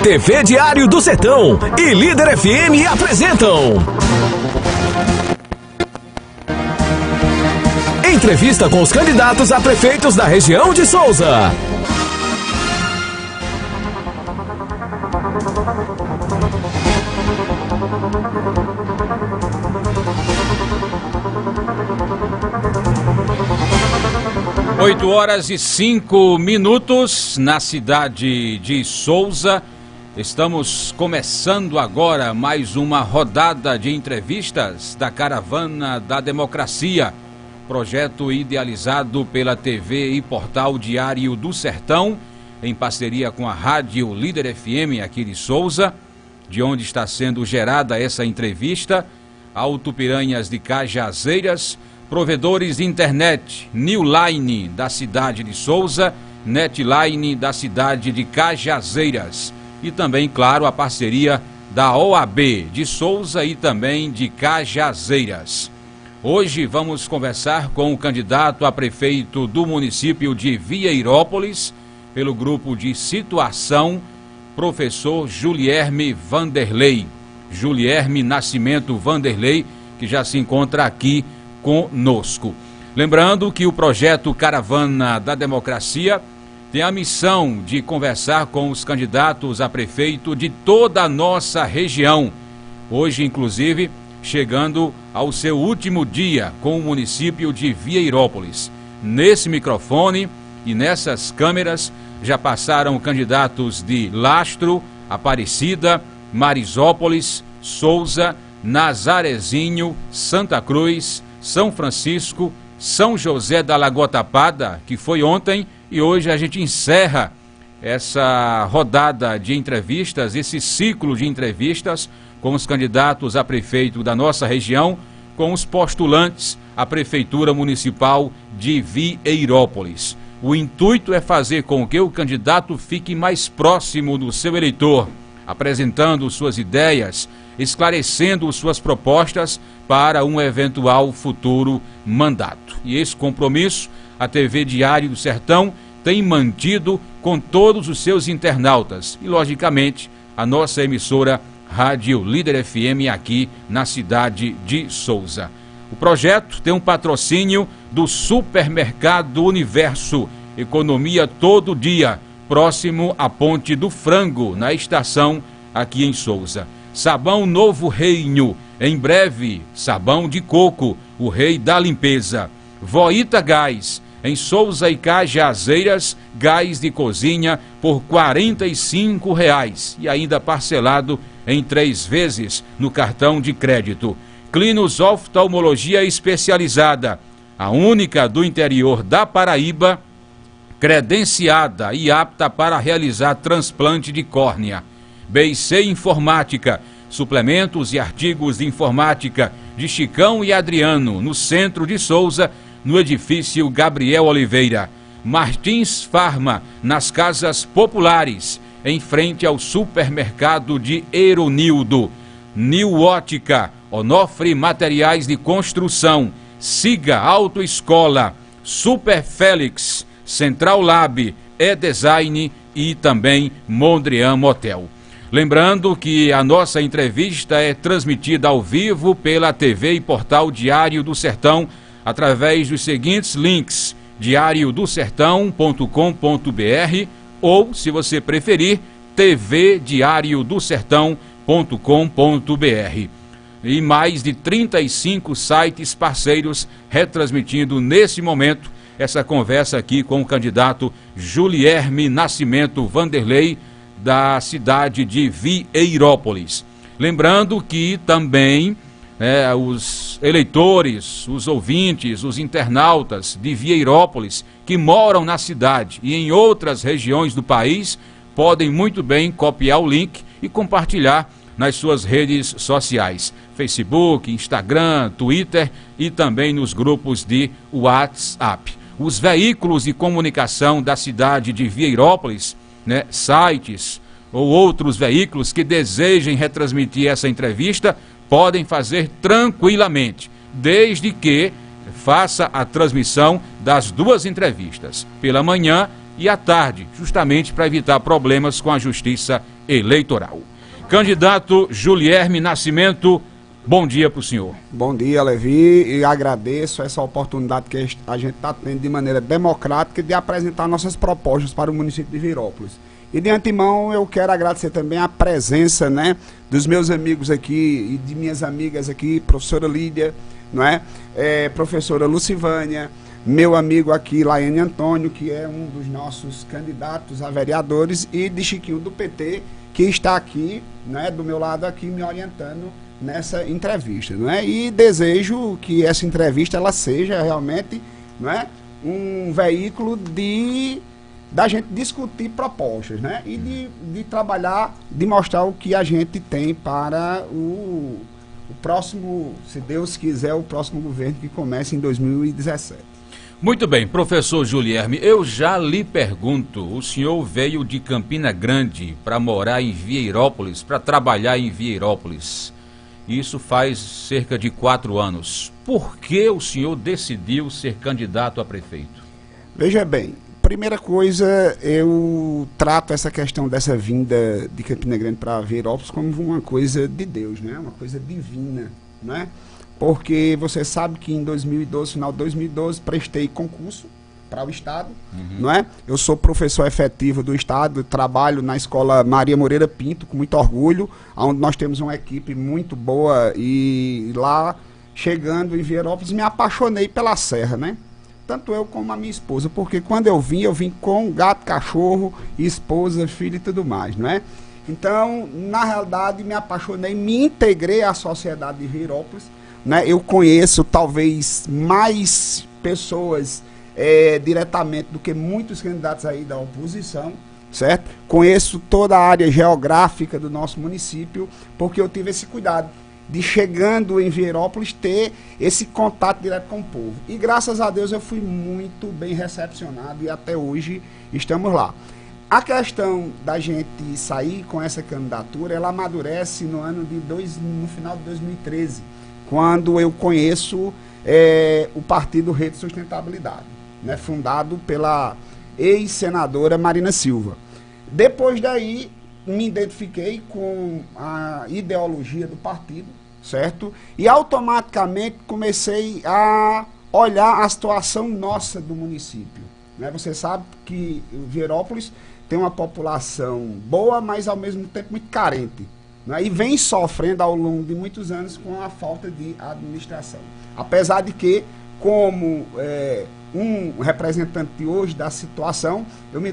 TV Diário do Sertão e Líder FM apresentam entrevista com os candidatos a prefeitos da região de Souza. Oito horas e 5 minutos na cidade de Souza. Estamos começando agora mais uma rodada de entrevistas da Caravana da Democracia, projeto idealizado pela TV e Portal Diário do Sertão, em parceria com a Rádio Líder FM aqui de Souza, de onde está sendo gerada essa entrevista. Alto Piranhas de Cajazeiras, provedores de internet, Newline da cidade de Souza, Netline da cidade de Cajazeiras e também, claro, a parceria da OAB de Souza e também de Cajazeiras. Hoje vamos conversar com o candidato a prefeito do município de Vieirópolis, pelo grupo de situação, professor Julierme Vanderlei. Julierme Nascimento Vanderlei, que já se encontra aqui conosco. Lembrando que o projeto Caravana da Democracia tem a missão de conversar com os candidatos a prefeito de toda a nossa região. Hoje, inclusive, chegando ao seu último dia com o município de Vieirópolis. Nesse microfone e nessas câmeras já passaram candidatos de Lastro, Aparecida, Marisópolis, Souza, Nazarezinho, Santa Cruz, São Francisco, São José da Lagoa Tapada, que foi ontem, e hoje a gente encerra essa rodada de entrevistas, esse ciclo de entrevistas com os candidatos a prefeito da nossa região, com os postulantes à Prefeitura Municipal de Vieirópolis. O intuito é fazer com que o candidato fique mais próximo do seu eleitor, apresentando suas ideias, esclarecendo suas propostas para um eventual futuro mandato. E esse compromisso a TV Diário do Sertão tem mantido com todos os seus internautas e, logicamente, a nossa emissora Rádio Líder FM aqui na cidade de Souza. O projeto tem um patrocínio do Supermercado Universo, economia todo dia, próximo à Ponte do Frango, na estação aqui em Souza. Sabão Novo Reino, em breve, sabão de coco, o rei da limpeza. Voita Gás, em Souza e Cajazeiras, gás de cozinha por R$ 45,00 e ainda parcelado em 3 vezes no cartão de crédito. Clinos Oftalmologia Especializada, a única do interior da Paraíba, credenciada e apta para realizar transplante de córnea. BC Informática, suplementos e artigos de informática de Chicão e Adriano, no centro de Souza, no edifício Gabriel Oliveira. Martins Farma, nas casas populares, em frente ao supermercado de Eronildo. New Ótica, Onofre Materiais de Construção, Siga Autoescola, Super Félix, Central Lab, E-Design e também Mondrian Motel. Lembrando que a nossa entrevista é transmitida ao vivo pela TV e Portal Diário do Sertão, através dos seguintes links: diariodosertão.com.br ou, se você preferir, tvdiariodosertão.com.br. E mais de 35 sites parceiros retransmitindo nesse momento essa conversa aqui com o candidato Julierme Nascimento Vanderlei, da cidade de Vieirópolis. Lembrando que também os eleitores, os ouvintes, os internautas de Vieirópolis que moram na cidade e em outras regiões do país podem muito bem copiar o link e compartilhar nas suas redes sociais, Facebook, Instagram, Twitter e também nos grupos de WhatsApp. Os veículos de comunicação da cidade de Vieirópolis, sites ou outros veículos que desejem retransmitir essa entrevista, podem fazer tranquilamente, desde que faça a transmissão das duas entrevistas, pela manhã e à tarde, justamente para evitar problemas com a Justiça Eleitoral. Candidato Julierme Nascimento, bom dia para o senhor. Bom dia, Levi, e agradeço essa oportunidade que a gente está tendo de maneira democrática de apresentar nossas propostas para o município de Vieirópolis. E de antemão eu quero agradecer também a presença, né, dos meus amigos aqui e de minhas amigas aqui, professora Lídia, não é? Professora Lucivânia, meu amigo aqui, Laiane Antônio, que é um dos nossos candidatos a vereadores, e de Chiquinho do PT, que está aqui, né, do meu lado aqui, me orientando nessa entrevista, não é? E desejo que essa entrevista ela seja realmente, não é, um veículo da gente discutir propostas, né? E de trabalhar, de mostrar o que a gente tem para o próximo, se Deus quiser, o próximo governo que começa em 2017. Muito bem, professor Julierme, eu já lhe pergunto, o senhor veio de Campina Grande para morar em Vieirópolis, para trabalhar em Vieirópolis. Isso faz cerca de 4 anos. Por que o senhor decidiu ser candidato a prefeito? Veja bem, primeira coisa, eu trato essa questão dessa vinda de Campina Grande para Vieirópolis como uma coisa de Deus, né? Uma coisa divina, né? Porque você sabe que em 2012, final de 2012, prestei concurso para o Estado, não é? Eu sou professor efetivo do Estado, trabalho na Escola Maria Moreira Pinto, com muito orgulho, onde nós temos uma equipe muito boa, e lá, chegando em Vieirópolis, me apaixonei pela serra, né? Tanto eu como a minha esposa, porque quando eu vim com gato, cachorro, esposa, filho e tudo mais, não é? Então, na realidade, me apaixonei, me integrei à sociedade de Vieirópolis, né? Eu conheço talvez mais pessoas diretamente do que muitos candidatos aí da oposição, certo? Conheço toda a área geográfica do nosso município, porque eu tive esse cuidado de, chegando em Vieirópolis, ter esse contato direto com o povo. E graças a Deus eu fui muito bem recepcionado e até hoje estamos lá. A questão da gente sair com essa candidatura, ela amadurece no final de 2013, quando eu conheço o Partido Rede de Sustentabilidade, né, fundado pela ex-senadora Marina Silva. Depois daí, me identifiquei com a ideologia do partido, certo? E automaticamente comecei a olhar a situação nossa do município, né? Você sabe que Vieirópolis tem uma população boa, mas ao mesmo tempo muito carente, né? E vem sofrendo ao longo de muitos anos com a falta de administração. Apesar de que, como um representante hoje da situação, eu me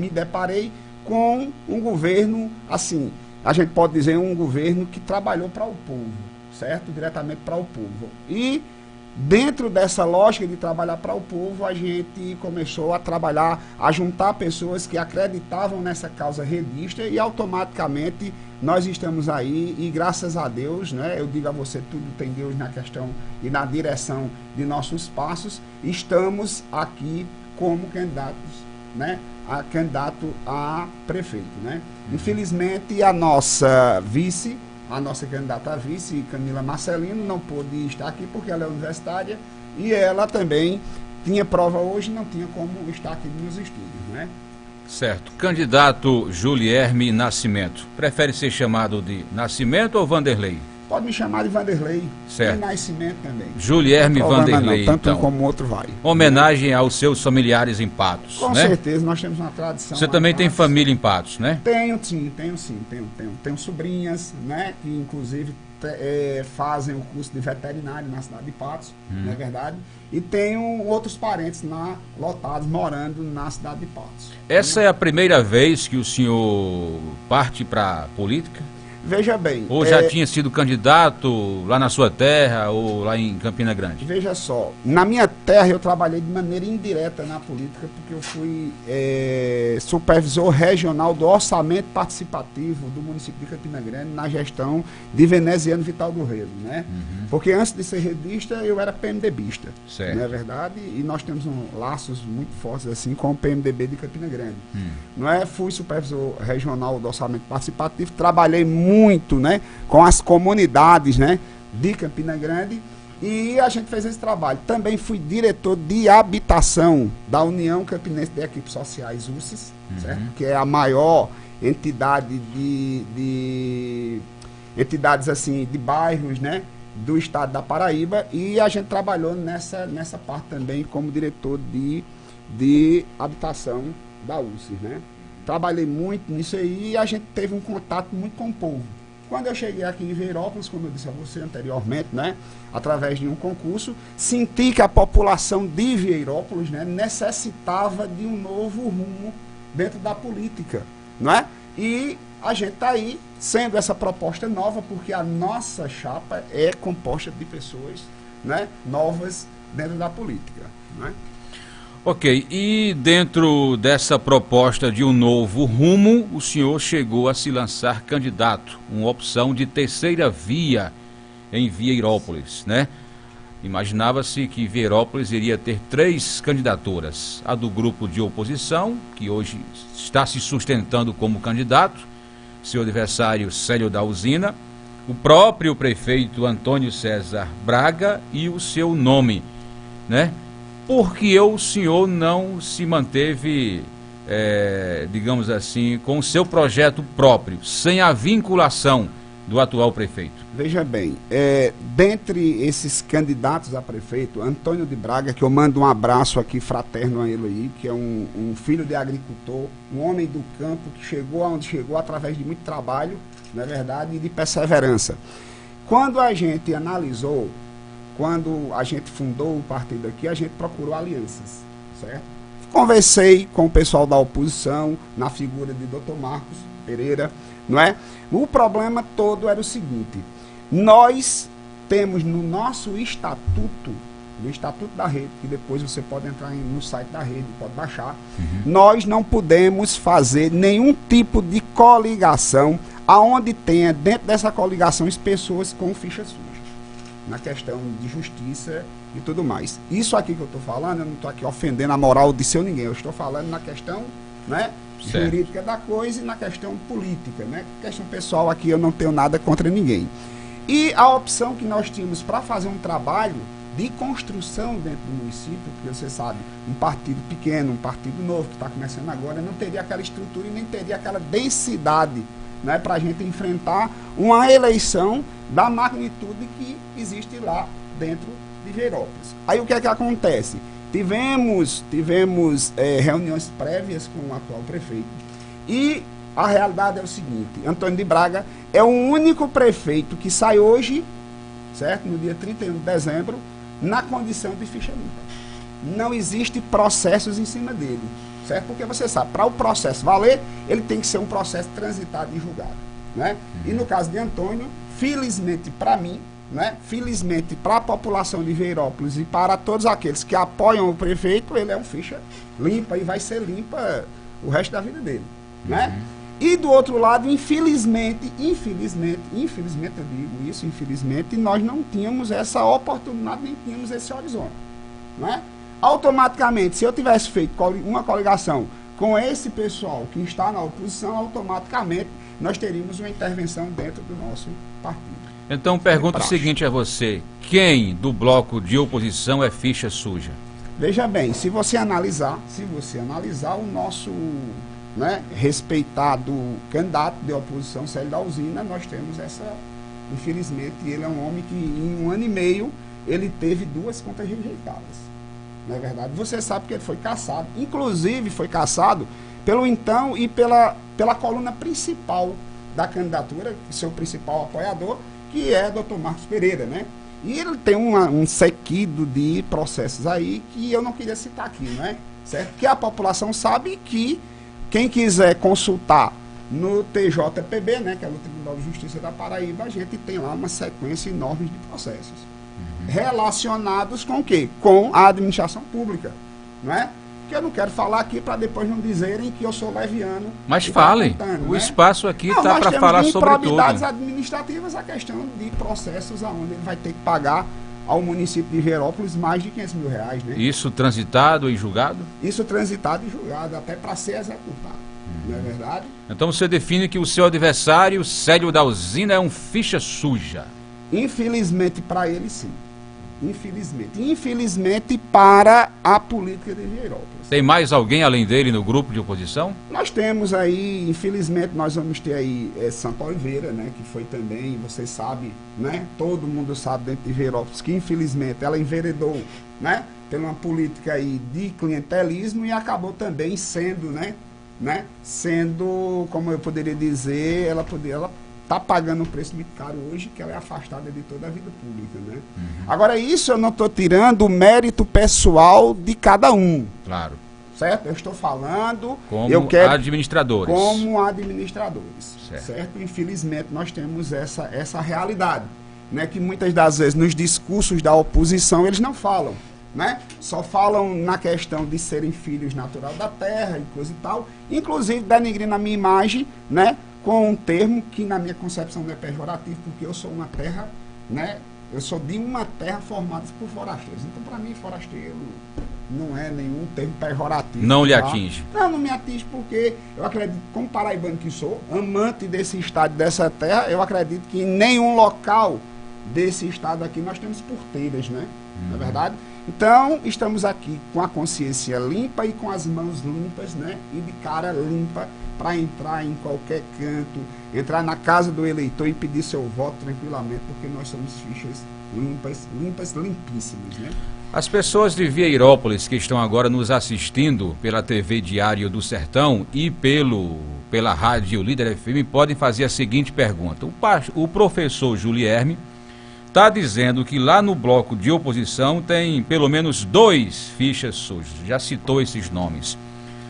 deparei com um governo, assim, a gente pode dizer um governo que trabalhou para o povo, certo? Diretamente para o povo. E dentro dessa lógica de trabalhar para o povo, a gente começou a trabalhar, a juntar pessoas que acreditavam nessa causa redista, e automaticamente nós estamos aí, e graças a Deus, né, eu digo a você, tudo tem Deus na questão e na direção de nossos passos, estamos aqui como candidatos, né, candidato a prefeito, né? Infelizmente a nossa candidata a vice, Camila Marcelino, não pôde estar aqui porque ela é universitária e ela também tinha prova hoje e não tinha como estar aqui nos estudos, né? Certo. Candidato Julierme Nascimento, prefere ser chamado de Nascimento ou Vanderlei? Pode me chamar de Vanderlei. Certo. E Nascimento também. Julierme Vanderlei, não, tanto então. um como o outro vai. Homenagem aos seus familiares em Patos, Com né? certeza, nós temos uma tradição. Você também tem família em Patos, né? Tenho sim. Tenho sobrinhas, né, que inclusive fazem o curso de veterinário na cidade de Patos, não é verdade? E tenho outros parentes lotados, morando na cidade de Patos. Essa é a primeira vez que o senhor parte para a política? Veja bem... Ou já tinha sido candidato lá na sua terra ou lá em Campina Grande? Veja só, na minha terra eu trabalhei de maneira indireta na política, porque eu fui supervisor regional do orçamento participativo do município de Campina Grande na gestão de Veneziano Vital do Rego, né? Porque antes de ser redista eu era PMDBista, certo. Não é verdade? E nós temos laços muito fortes assim com o PMDB de Campina Grande. Não é? Fui supervisor regional do orçamento participativo, trabalhei muito, né, com as comunidades, né, de Campina Grande, E a gente fez esse trabalho. Também fui diretor de habitação da União Campinense de Equipes Sociais, UCES, certo? Que é a maior entidade de entidades assim, de bairros, né, do estado da Paraíba, e a gente trabalhou nessa parte também como diretor de habitação da UCES, né? Trabalhei muito nisso aí e a gente teve um contato muito com o povo. Quando eu cheguei aqui em Vieirópolis, como eu disse a você anteriormente, né, através de um concurso, senti que a população de Vieirópolis, né, necessitava de um novo rumo dentro da política, não é? E a gente está aí sendo essa proposta nova, porque a nossa chapa é composta de pessoas, né, novas dentro da política, não é? Ok, e dentro dessa proposta de um novo rumo, o senhor chegou a se lançar candidato, uma opção de terceira via em Vieirópolis, né? Imaginava-se que Vieirópolis iria ter 3 candidaturas, a do grupo de oposição, que hoje está se sustentando como candidato, seu adversário Célio da Usina, o próprio prefeito Antônio César Braga e o seu nome, né? Por que o senhor não se manteve, digamos assim, com o seu projeto próprio, sem a vinculação do atual prefeito? Veja bem, dentre esses candidatos a prefeito, Antônio de Braga, que eu mando um abraço aqui fraterno a ele aí, que é um filho de agricultor, um homem do campo que chegou aonde chegou através de muito trabalho, não é verdade, e de perseverança. Quando a gente analisou, quando a gente fundou o partido aqui, a gente procurou alianças, certo? Conversei com o pessoal da oposição, na figura de Dr. Marcos Pereira, não é? O problema todo era o seguinte: nós temos no nosso estatuto, no estatuto da rede, que depois você pode entrar no site da rede, pode baixar, nós não podemos fazer nenhum tipo de coligação aonde tenha dentro dessa coligação as pessoas com ficha suja, na questão de justiça e tudo mais. Isso aqui que eu estou falando, eu não estou aqui ofendendo a moral de seu ninguém, eu estou falando na questão, né, jurídica da coisa e na questão política, né? Questão pessoal aqui eu não tenho nada contra ninguém. E a opção que nós tínhamos para fazer um trabalho de construção dentro do município, porque você sabe, um partido pequeno, um partido novo que está começando agora, não teria aquela estrutura e nem teria aquela densidade, né, para a gente enfrentar uma eleição da magnitude que existe lá dentro de Vieirópolis. Aí o que é que acontece? Tivemos reuniões prévias com o atual prefeito e a realidade é o seguinte: Antônio de Braga é o único prefeito que sai hoje, certo? No dia 31 de dezembro, na condição de ficha limpa. Não existe processos em cima dele, certo? Porque você sabe, para o processo valer, ele tem que ser um processo transitado e julgado, né? E no caso de Antônio, felizmente para mim, né? Felizmente para a população de Vieirópolis e para todos aqueles que apoiam o prefeito, ele é um ficha limpa e vai ser limpa o resto da vida dele, né? E do outro lado, infelizmente eu digo isso, infelizmente, nós não tínhamos essa oportunidade, nem tínhamos esse horizonte, né? Automaticamente, se eu tivesse feito uma coligação com esse pessoal que está na oposição, automaticamente nós teríamos uma intervenção dentro do nosso partido. Então pergunto o seguinte a você: quem do bloco de oposição é ficha suja? Veja bem, se você analisar o nosso, né, respeitado candidato de oposição, Célio da Usina, nós temos essa, infelizmente, ele é um homem que em 1 ano e meio ele teve 2 contas rejeitadas, não é verdade? Você sabe que ele foi cassado, inclusive foi cassado pelo então e pela coluna principal da candidatura, seu principal apoiador, que é Dr. Marcos Pereira, né? E ele tem um sequido de processos aí que eu não queria citar aqui, não é? Certo? Que a população sabe que quem quiser consultar no TJPB, né, que é o Tribunal de Justiça da Paraíba, a gente tem lá uma sequência enorme de processos relacionados com o quê? Com a administração pública, não é? Que eu não quero falar aqui para depois não dizerem que eu sou leviano. Mas fale, o espaço aqui está para falar sobre tudo. Improbidades administrativas, a questão de processos onde ele vai ter que pagar ao município de Vieirópolis mais de R$500 mil, né? Isso transitado e julgado? Isso transitado e julgado, até para ser executado, não é verdade? Então você define que o seu adversário, Célio da Usina, é um ficha suja? Infelizmente para ele, sim. Infelizmente. Infelizmente para a política de Vieirópolis. Tem mais alguém além dele no grupo de oposição? Nós temos aí, infelizmente, nós vamos ter aí Santa Oliveira, né, que foi também, vocês sabem, né, todo mundo sabe dentro de Vieirópolis que infelizmente ela enveredou, né, pela uma política aí de clientelismo e acabou também sendo, sendo, como eu poderia dizer, ela está pagando um preço muito caro hoje, que ela é afastada de toda a vida pública, né? Agora, isso eu não estou tirando o mérito pessoal de cada um. Claro. Certo? Eu estou falando... Como administradores. Como administradores. Certo? Infelizmente, nós temos essa realidade, né? Que muitas das vezes, nos discursos da oposição, eles não falam, né? Só falam na questão de serem filhos natural da terra e coisa e tal, inclusive denigrindo a minha imagem, né? Com um termo que na minha concepção não é pejorativo, porque eu sou uma terra, né? Eu sou de uma terra formada por forasteiros. Então, para mim, forasteiro não é nenhum termo pejorativo. Não lhe atinge? Não me atinge porque eu acredito, como paraibano que sou, amante desse estado, dessa terra, eu acredito que em nenhum local desse estado aqui nós temos porteiras, né? Não é verdade? Então, estamos aqui com a consciência limpa e com as mãos limpas, né? E de cara limpa para entrar em qualquer canto, entrar na casa do eleitor e pedir seu voto tranquilamente, porque nós somos fichas limpas, limpíssimas, né? As pessoas de Vieirópolis que estão agora nos assistindo pela TV Diário do Sertão e pela rádio Líder FM podem fazer a seguinte pergunta. O professor Julierme está dizendo que lá no bloco de oposição tem pelo menos 2 fichas sujas, já citou esses nomes.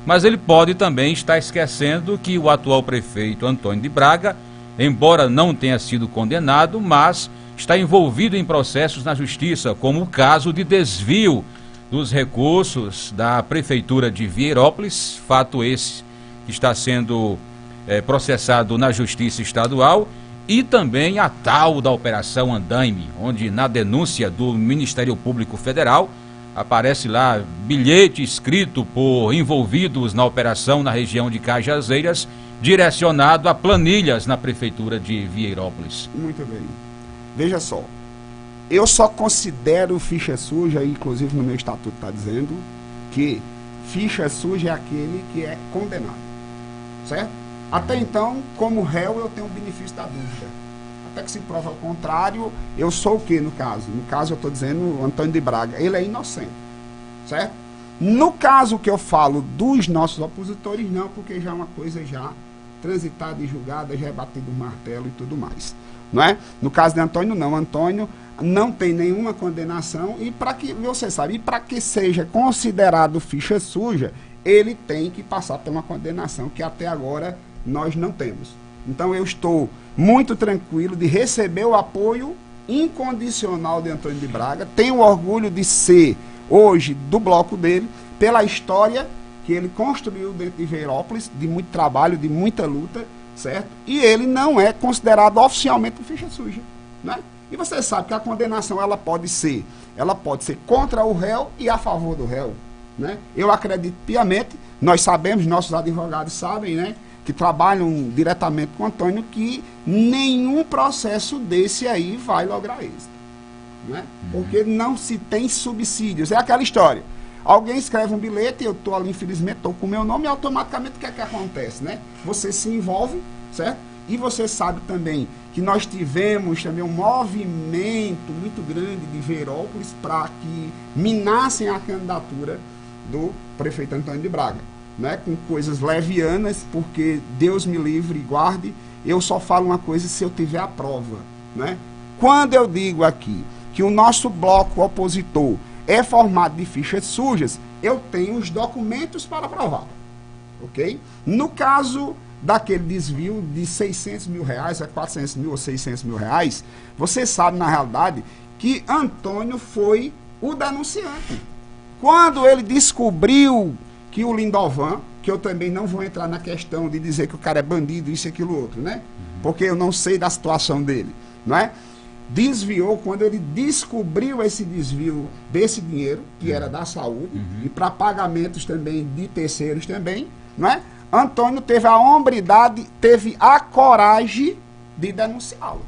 Mas ele pode também estar esquecendo que o atual prefeito Antônio de Braga, embora não tenha sido condenado, mas está envolvido em processos na justiça, como o caso de desvio dos recursos da prefeitura de Vieirópolis, fato esse que está sendo processado na justiça estadual, e também a tal da Operação Andaime, onde na denúncia do Ministério Público Federal aparece lá bilhete escrito por envolvidos na operação na região de Cajazeiras, direcionado a planilhas na prefeitura de Vieirópolis. Muito bem. Veja só, eu só considero ficha suja, inclusive no meu estatuto está dizendo, que ficha suja é aquele que é condenado, certo? Até então, como réu, eu tenho o benefício da dúvida. Até que se prova ao contrário, eu sou o que no caso? No caso, eu estou dizendo o Antônio de Braga, ele é inocente, certo? No caso que eu falo dos nossos opositores, não, porque já é uma coisa já transitada e julgada, já é batido o martelo e tudo mais, não é? No caso de Antônio, não. Antônio não tem nenhuma condenação e para que, você sabe, e para que seja considerado ficha suja, ele tem que passar por uma condenação que até agora nós não temos. Então eu estou muito tranquilo de receber o apoio incondicional de Antônio de Braga. Tenho orgulho de ser, hoje, do bloco dele, pela história que ele construiu dentro de Vieirópolis, de muito trabalho, de muita luta, certo? E ele não é considerado oficialmente ficha suja, né? E você sabe que a condenação ela pode ser contra o réu e a favor do réu, né? Eu acredito piamente, nós sabemos, nossos advogados sabem, né, que trabalham diretamente com o Antônio, que nenhum processo desse aí vai lograr êxito, né? Porque não se tem subsídios. É aquela história. Alguém escreve um bilhete, eu estou ali, infelizmente, estou com o meu nome, e automaticamente o que é que acontece, né? Você se envolve, certo? E você sabe também que nós tivemos também um movimento muito grande de Vieirópolis para que minassem a candidatura do prefeito Antônio de Braga, né, com coisas levianas, porque Deus me livre e guarde, eu só falo uma coisa se eu tiver a prova, né? Quando eu digo aqui que o nosso bloco opositor é formado de fichas sujas, eu tenho os documentos para provar, ok? No caso daquele desvio de 600 mil reais, 400 mil ou 600 mil reais, você sabe na realidade que Antônio foi o denunciante. Quando ele descobriu que o Lindovan, que eu também não vou entrar na questão de dizer que o cara é bandido, isso e aquilo outro, né? Porque eu não sei da situação dele, não é? Desviou, quando ele descobriu esse desvio desse dinheiro, que era da saúde, e para pagamentos também de terceiros também, não é? Antônio teve a hombridade, teve a coragem de denunciá-lo.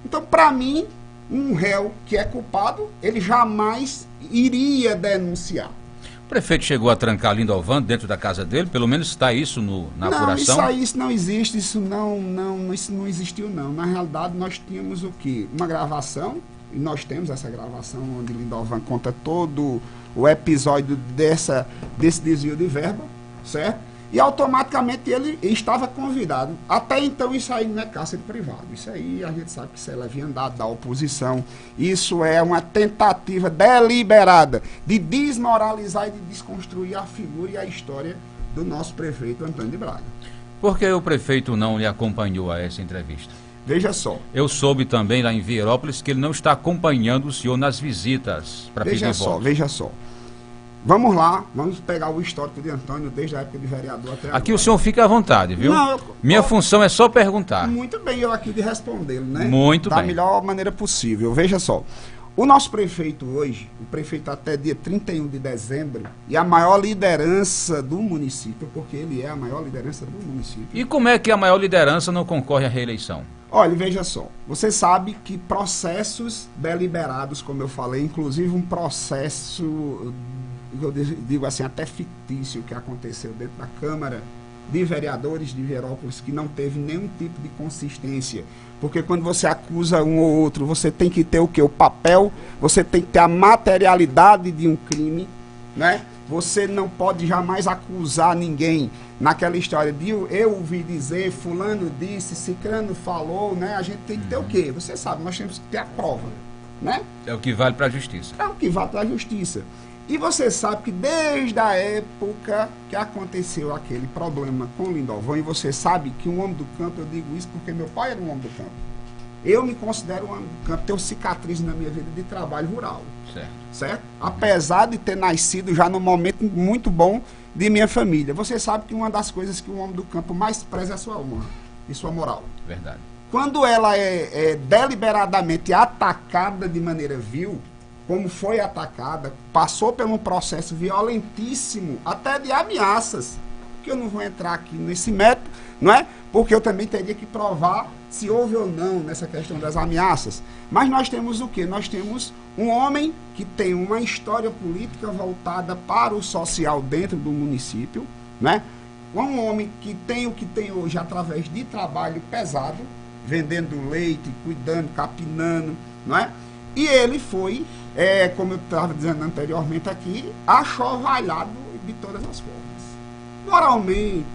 Então, para mim, um réu que é culpado, ele jamais iria denunciar. O prefeito chegou a trancar Lindovan dentro da casa dele? Pelo menos está isso na apuração? Isso não existe, isso não existiu não. Na realidade, nós tínhamos o quê? Uma gravação, e nós temos essa gravação onde Lindovan conta todo o episódio desse desvio de verba, certo? E automaticamente ele estava convidado. Até então isso aí não é cárcere privado. Isso aí a gente sabe que isso é leviandade da oposição. Isso é uma tentativa deliberada de desmoralizar e de desconstruir a figura e a história do nosso prefeito Antônio de Braga. Por que o prefeito não lhe acompanhou a essa entrevista? Veja só. Eu soube também lá em Vieirópolis que ele não está acompanhando o senhor nas visitas para pedir votos. Veja só. Vamos lá, vamos pegar o histórico de Antônio desde a época de vereador até agora. Aqui o senhor fica à vontade, viu? Não, Minha função é só perguntar. Muito bem, eu aqui de respondê-lo, né? Muito bem. Da melhor maneira possível. Veja só, o nosso prefeito hoje, o prefeito até dia 31 de dezembro, e a maior liderança do município, porque ele é a maior liderança do município. E como é que a maior liderança não concorre à reeleição? Olha, veja só, você sabe que processos deliberados, como eu falei, inclusive um processo, eu digo assim, até fictício, que aconteceu dentro da Câmara de Vereadores de Vieirópolis, que não teve nenhum tipo de consistência, porque quando você acusa um ou outro, você tem que ter o quê? O papel, você tem que ter a materialidade de um crime, né? Você não pode jamais acusar ninguém naquela história de eu ouvi dizer, fulano disse, cicrano falou, né? A gente tem que ter o quê? Você sabe, nós temos que ter a prova, né? É o que vale para a justiça. É o que vale para a justiça. E você sabe que desde a época que aconteceu aquele problema com Lindovan, e você sabe que um homem do campo, eu digo isso porque meu pai era um homem do campo. Eu me considero um homem do campo, tenho cicatriz na minha vida de trabalho rural. Certo? Apesar de ter nascido já num momento muito bom de minha família. Você sabe que uma das coisas que um homem do campo mais preza é a sua honra e sua moral. Verdade. Quando ela é deliberadamente atacada de maneira vil, como foi atacada, passou por um processo violentíssimo, até de ameaças, que eu não vou entrar aqui nesse método, não é? Porque eu também teria que provar se houve ou não nessa questão das ameaças. Mas nós temos o quê? Nós temos um homem que tem uma história política voltada para o social dentro do município, né? Um homem que tem o que tem hoje através de trabalho pesado, vendendo leite, cuidando, capinando, não é? E ele foi, como eu estava dizendo anteriormente aqui, achovalhado de todas as formas. Moralmente,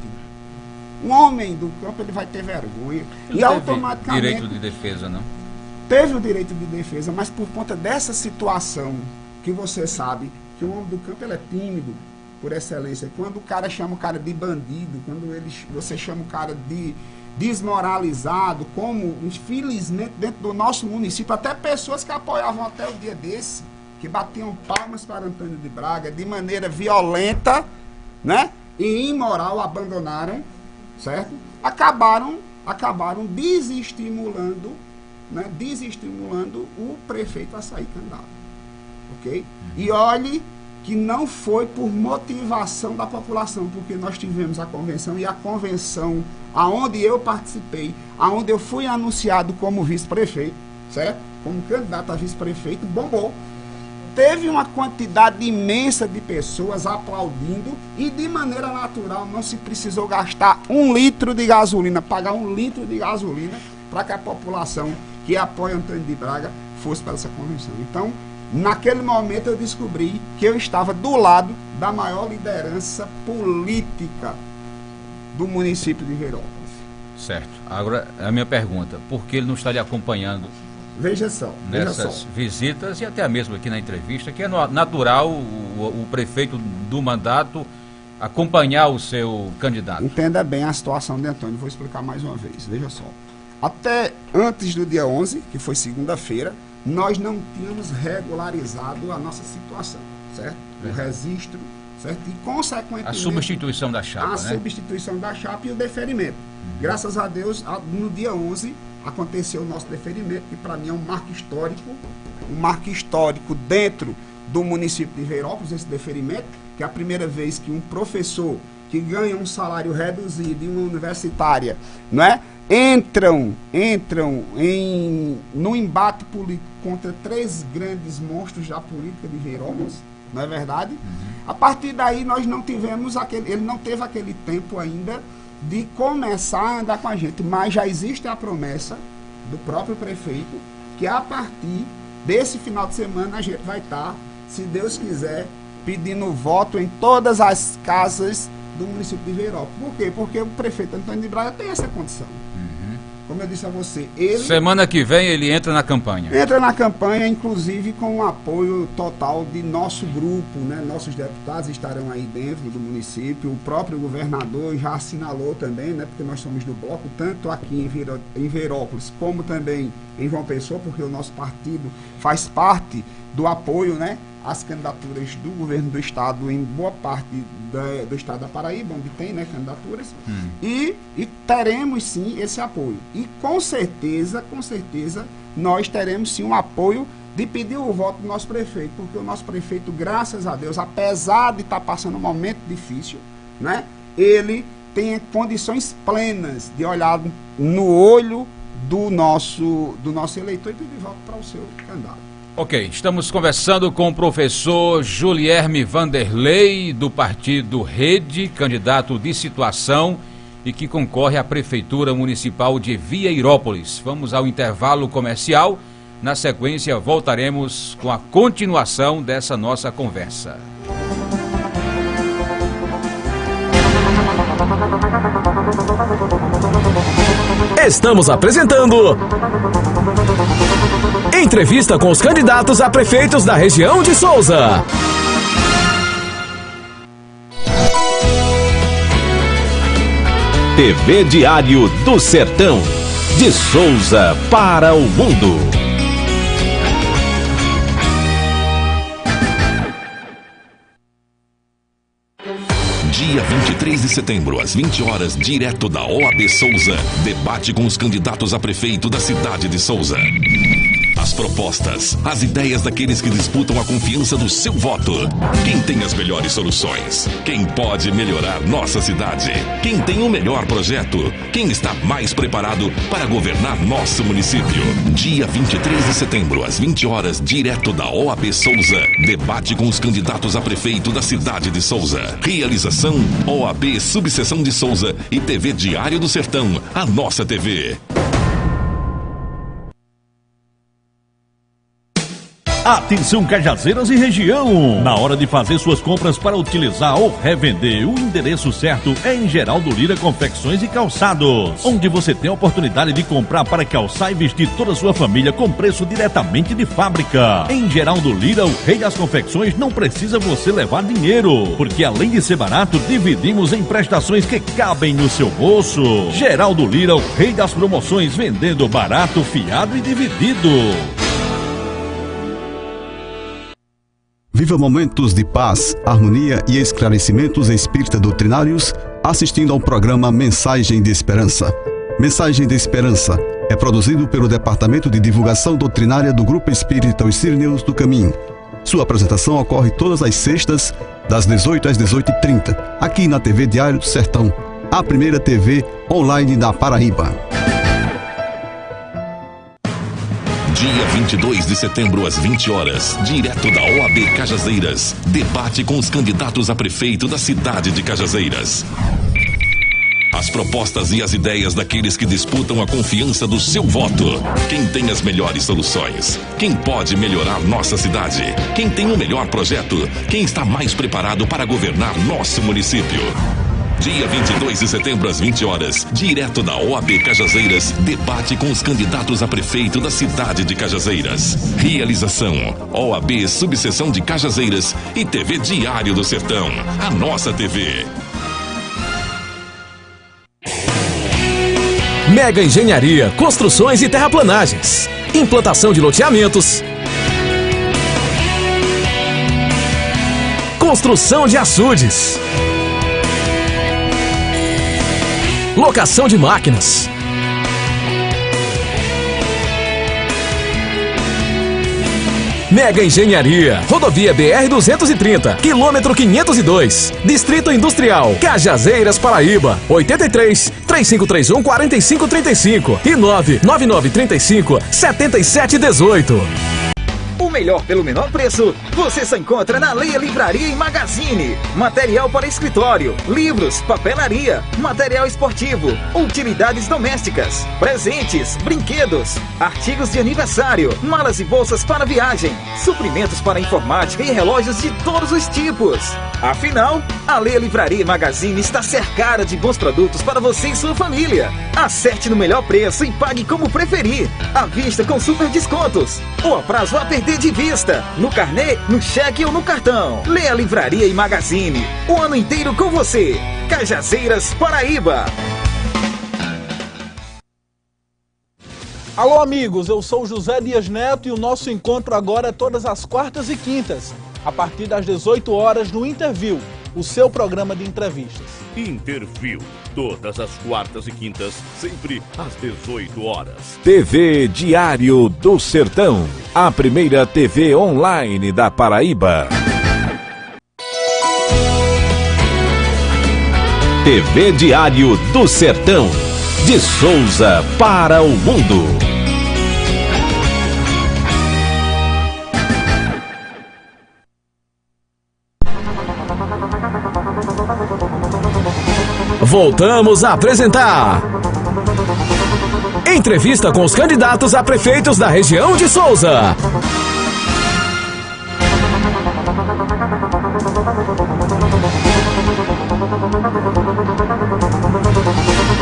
um homem do campo ele vai ter vergonha. Ele e automaticamente. Direito de defesa, não? Teve o direito de defesa, mas por conta dessa situação que você sabe que o homem do campo ele é tímido por excelência. Quando o cara chama o cara de bandido, quando você chama o cara de desmoralizado, como infelizmente dentro do nosso município, até pessoas que apoiavam até o dia desse, que batiam palmas para Antônio de Braga de maneira violenta, né? E imoral, abandonaram, certo? Acabaram desestimulando, né? Desestimulando o prefeito a sair candidato, ok? E olhe que não foi por motivação da população, porque nós tivemos a convenção, e a convenção aonde eu participei, aonde eu fui anunciado como vice-prefeito, certo? Como candidato a vice-prefeito, bombou. Teve uma quantidade imensa de pessoas aplaudindo e de maneira natural não se precisou gastar 1 litro de gasolina, pagar 1 litro de gasolina para que a população que apoia Antônio de Braga fosse para essa convenção. Então, naquele momento eu descobri que eu estava do lado da maior liderança política do município de Vieirópolis. Certo. Agora, a minha pergunta, por que ele não está lhe acompanhando nessas visitas e até mesmo aqui na entrevista, que é natural o prefeito do mandato acompanhar o seu candidato? Entenda bem a situação de Antônio, vou explicar mais uma vez, veja só. Até antes do dia 11, que foi segunda-feira, nós não tínhamos regularizado a nossa situação, certo? O registro, certo? E, consequentemente, a substituição da chapa, a substituição da chapa e o deferimento. Graças a Deus, no dia 11, aconteceu o nosso deferimento, que para mim é um marco histórico dentro do município de Vieirópolis, esse deferimento, que é a primeira vez que um professor que ganham um salário reduzido em uma universitária, não é? Entram no embate político contra 3 grandes monstros da política de Verópolis, não é verdade? A partir daí nós não tivemos ele não teve aquele tempo ainda de começar a andar com a gente, mas já existe a promessa do próprio prefeito que a partir desse final de semana a gente vai estar, se Deus quiser, pedindo voto em todas as casas do município de Verópolis. Por quê? Porque o prefeito Antônio de Braga tem essa condição. Como eu disse a você, ele... Semana que vem ele entra na campanha. Entra na campanha, inclusive com o apoio total de nosso grupo, né? Nossos deputados estarão aí dentro do município, o próprio governador já assinalou também, né? Porque nós somos do bloco, tanto aqui em Verópolis, como também em João Pessoa, porque o nosso partido faz parte do apoio, né? As candidaturas do governo do estado em boa parte do estado da Paraíba, onde tem, né, candidaturas, e teremos sim esse apoio. E com certeza, nós teremos sim um apoio de pedir o voto do nosso prefeito, porque o nosso prefeito, graças a Deus, apesar de estar passando um momento difícil, né, ele tem condições plenas de olhar no olho do nosso eleitor e pedir voto para o seu candidato. Ok, estamos conversando com o professor Julierme Vanderlei, do partido Rede, candidato de situação e que concorre à Prefeitura Municipal de Vieirópolis. Vamos ao intervalo comercial. Na sequência, voltaremos com a continuação dessa nossa conversa. Estamos apresentando Entrevista com os candidatos a prefeitos da região de Souza. TV Diário do Sertão, de Souza para o mundo. Dia 23 de setembro, às 20 horas, direto da OAB Souza, debate com os candidatos a prefeito da cidade de Souza. As propostas, as ideias daqueles que disputam a confiança do seu voto. Quem tem as melhores soluções? Quem pode melhorar nossa cidade? Quem tem o melhor projeto? Quem está mais preparado para governar nosso município? Dia 23 de setembro, às 20 horas, direto da OAB Souza. Debate com os candidatos a prefeito da cidade de Souza. Realização OAB Subseção de Souza e TV Diário do Sertão, a nossa TV. Atenção, Cajazeiras e região! Na hora de fazer suas compras para utilizar ou revender, o endereço certo é em Geraldo Lira Confecções e Calçados, onde você tem a oportunidade de comprar para calçar e vestir toda a sua família com preço diretamente de fábrica. Em Geraldo Lira, o rei das confecções, não precisa você levar dinheiro, porque além de ser barato, dividimos em prestações que cabem no seu bolso. Geraldo Lira, o rei das promoções, vendendo barato, fiado e dividido. Viva momentos de paz, harmonia e esclarecimentos espírita doutrinários assistindo ao programa Mensagem de Esperança. Mensagem de Esperança é produzido pelo Departamento de Divulgação Doutrinária do Grupo Espírita Os Sírios do Caminho. Sua apresentação ocorre todas as sextas, das 18 às 18h30, aqui na TV Diário do Sertão, a primeira TV online da Paraíba. Dia 22 de setembro, às 20 horas, direto da OAB Cajazeiras. Debate com os candidatos a prefeito da cidade de Cajazeiras. As propostas e as ideias daqueles que disputam a confiança do seu voto. Quem tem as melhores soluções? Quem pode melhorar nossa cidade? Quem tem o melhor projeto? Quem está mais preparado para governar nosso município? Dia 22 de setembro, às 20 horas, direto da OAB Cajazeiras, debate com os candidatos a prefeito da cidade de Cajazeiras. Realização OAB Subseção de Cajazeiras e TV Diário do Sertão, a nossa TV. Mega Engenharia, construções e terraplanagens, implantação de loteamentos, construção de açudes, locação de máquinas, Mega Engenharia, Rodovia BR-230, quilômetro 502, Distrito Industrial, Cajazeiras, Paraíba, 83 3531 4535 e 99935 7718. O melhor pelo menor preço, você só encontra na Leia Livraria e Magazine. Material para escritório, livros, papelaria, material esportivo, utilidades domésticas, presentes, brinquedos, artigos de aniversário, malas e bolsas para viagem, suprimentos para informática e relógios de todos os tipos. Afinal, a Leia Livraria e Magazine está cercada de bons produtos para você e sua família. Acerte no melhor preço e pague como preferir, à vista com super descontos, ou a prazo a perder de vista, no carnê, no cheque ou no cartão. Leia Livraria e Magazine, o ano inteiro com você. Cajazeiras, Paraíba. Alô amigos, eu sou José Dias Neto e o nosso encontro agora é todas as quartas e quintas, a partir das 18 horas no Interview, o seu programa de entrevistas. Interview, todas as quartas e quintas, sempre às 18 horas. TV Diário do Sertão, a primeira TV online da Paraíba. TV Diário do Sertão, de Souza para o mundo. Voltamos a apresentar entrevista com os candidatos a prefeitos da região de Souza.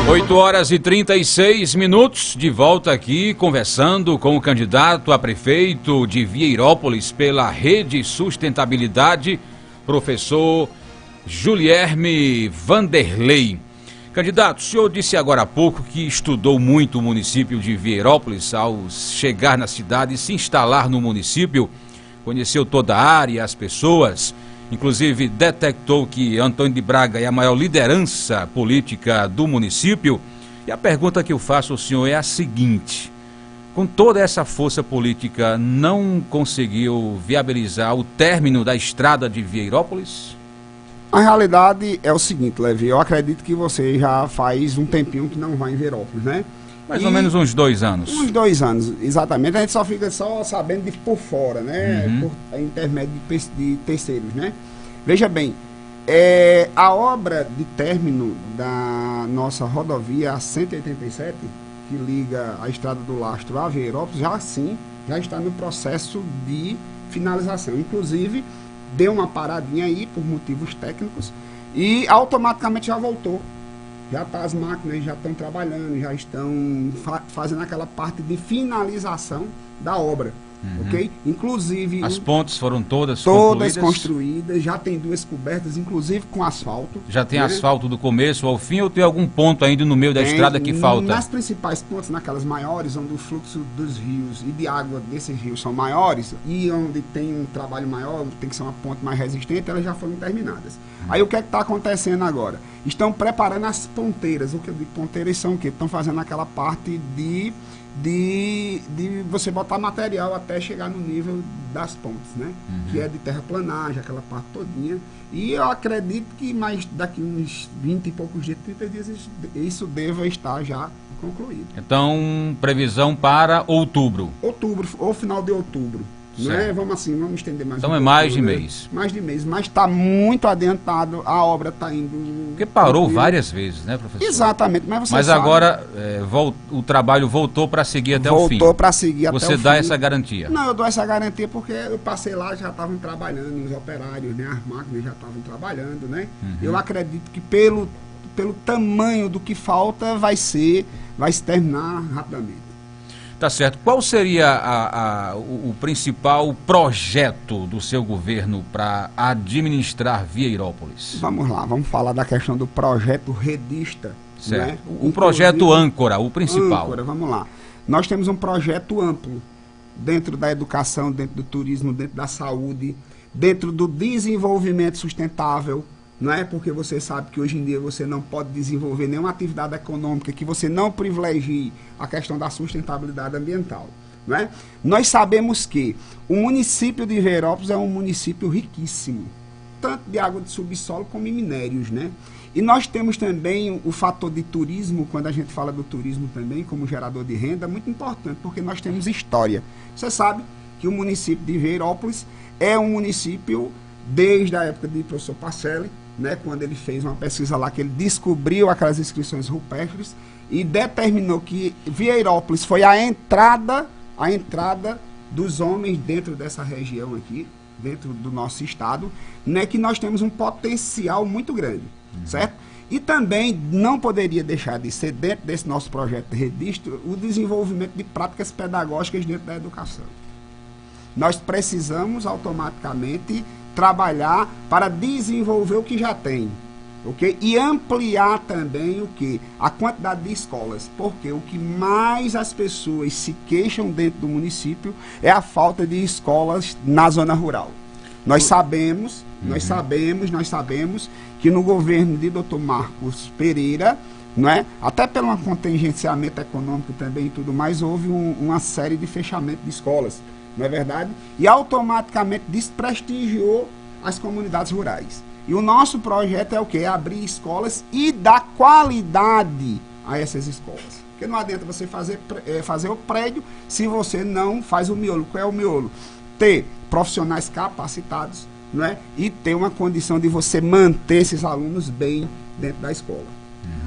8h36, de volta aqui conversando com o candidato a prefeito de Vieirópolis pela Rede Sustentabilidade, professor Julierme Vanderlei. Candidato, o senhor disse agora há pouco que estudou muito o município de Vieirópolis. Ao chegar na cidade e se instalar no município, conheceu toda a área, as pessoas, inclusive detectou que Antônio de Braga é a maior liderança política do município. E a pergunta que eu faço ao senhor é a seguinte: com toda essa força política, não conseguiu viabilizar o término da estrada de Vieirópolis? A realidade é o seguinte, Levi, eu acredito que você já faz um tempinho que não vai em Vieirópolis, né? Mais ou menos uns 2 anos. Uns 2 anos, exatamente. A gente só fica sabendo de por fora, né? Por intermédio de terceiros, né? Veja bem, a obra de término da nossa rodovia 187, que liga a Estrada do Lastro a Vieirópolis, já está no processo de finalização. Inclusive, deu uma paradinha aí por motivos técnicos e automaticamente já voltou. Já tá, as máquinas já estão trabalhando, já estão fazendo aquela parte de finalização da obra, ok? Inclusive... As pontes foram todas construídas, já tem 2 cobertas, inclusive com asfalto. Já tem, né, asfalto do começo ao fim, ou tem algum ponto ainda no meio da estrada que falta? Nas principais pontes, naquelas maiores, onde o fluxo dos rios e de água desses rios são maiores, e onde tem um trabalho maior, tem que ser uma ponte mais resistente, elas já foram terminadas. Aí o que é que está acontecendo agora? Estão preparando as ponteiras. O que eu digo ponteiras são o quê? Estão fazendo aquela parte de você botar material até chegar no nível das pontes, né? Que é de terraplanagem, aquela parte todinha. E eu acredito que mais daqui uns 20 e poucos dias, 30 dias, isso deva estar já concluído. Então, previsão para outubro. Outubro, ou final de outubro. Não é? Vamos estender mais. Então é mais de mês. Mais de mês, mas está muito adiantado, a obra está indo... Porque parou várias vezes, né, professor? Exatamente, mas Mas sabe, agora o trabalho voltou para seguir até o fim. Voltou para seguir até o fim. Você dá essa garantia? Não, eu dou essa garantia porque eu passei lá, já estavam trabalhando, os operários, né, as máquinas já estavam trabalhando, né? Eu acredito que pelo tamanho do que falta vai se terminar rapidamente. Tá certo. Qual seria o principal projeto do seu governo para administrar Vieirópolis? Vamos lá, vamos falar da questão do projeto redista. Certo. Né? O projeto âncora, o principal. Âncora, vamos lá. Nós temos um projeto amplo dentro da educação, dentro do turismo, dentro da saúde, dentro do desenvolvimento sustentável. Não é porque você sabe que hoje em dia você não pode desenvolver nenhuma atividade econômica que você não privilegie a questão da sustentabilidade ambiental. não é? Nós sabemos que o município de Vieirópolis é um município riquíssimo, tanto de água de subsolo como em minérios, né? E nós temos também o fator de turismo, quando a gente fala do turismo também, como gerador de renda, muito importante, porque nós temos história. Você sabe que o município de Vieirópolis é um município, desde a época de professor Pacelli, né, quando ele fez uma pesquisa lá, que ele descobriu aquelas inscrições rupestres e determinou que Vieirópolis foi a entrada dos homens dentro dessa região aqui, dentro do nosso estado, né, que nós temos um potencial muito grande, certo? E também não poderia deixar de ser, dentro desse nosso projeto de registro, o desenvolvimento de práticas pedagógicas dentro da educação. Nós precisamos automaticamente trabalhar para desenvolver o que já tem, ok? E ampliar também o que? A quantidade de escolas, porque o que mais as pessoas se queixam dentro do município é a falta de escolas na zona rural. Nós sabemos que no governo de Dr. Marcos Pereira, não é? Até pelo contingenciamento econômico também e tudo mais, houve uma série de fechamento de escolas, não é verdade? E automaticamente desprestigiou as comunidades rurais. E o nosso projeto é o quê? É abrir escolas e dar qualidade a essas escolas. Porque não adianta você fazer o prédio se você não faz o miolo. Qual é o miolo? Ter profissionais capacitados, não é? E ter uma condição de você manter esses alunos bem dentro da escola.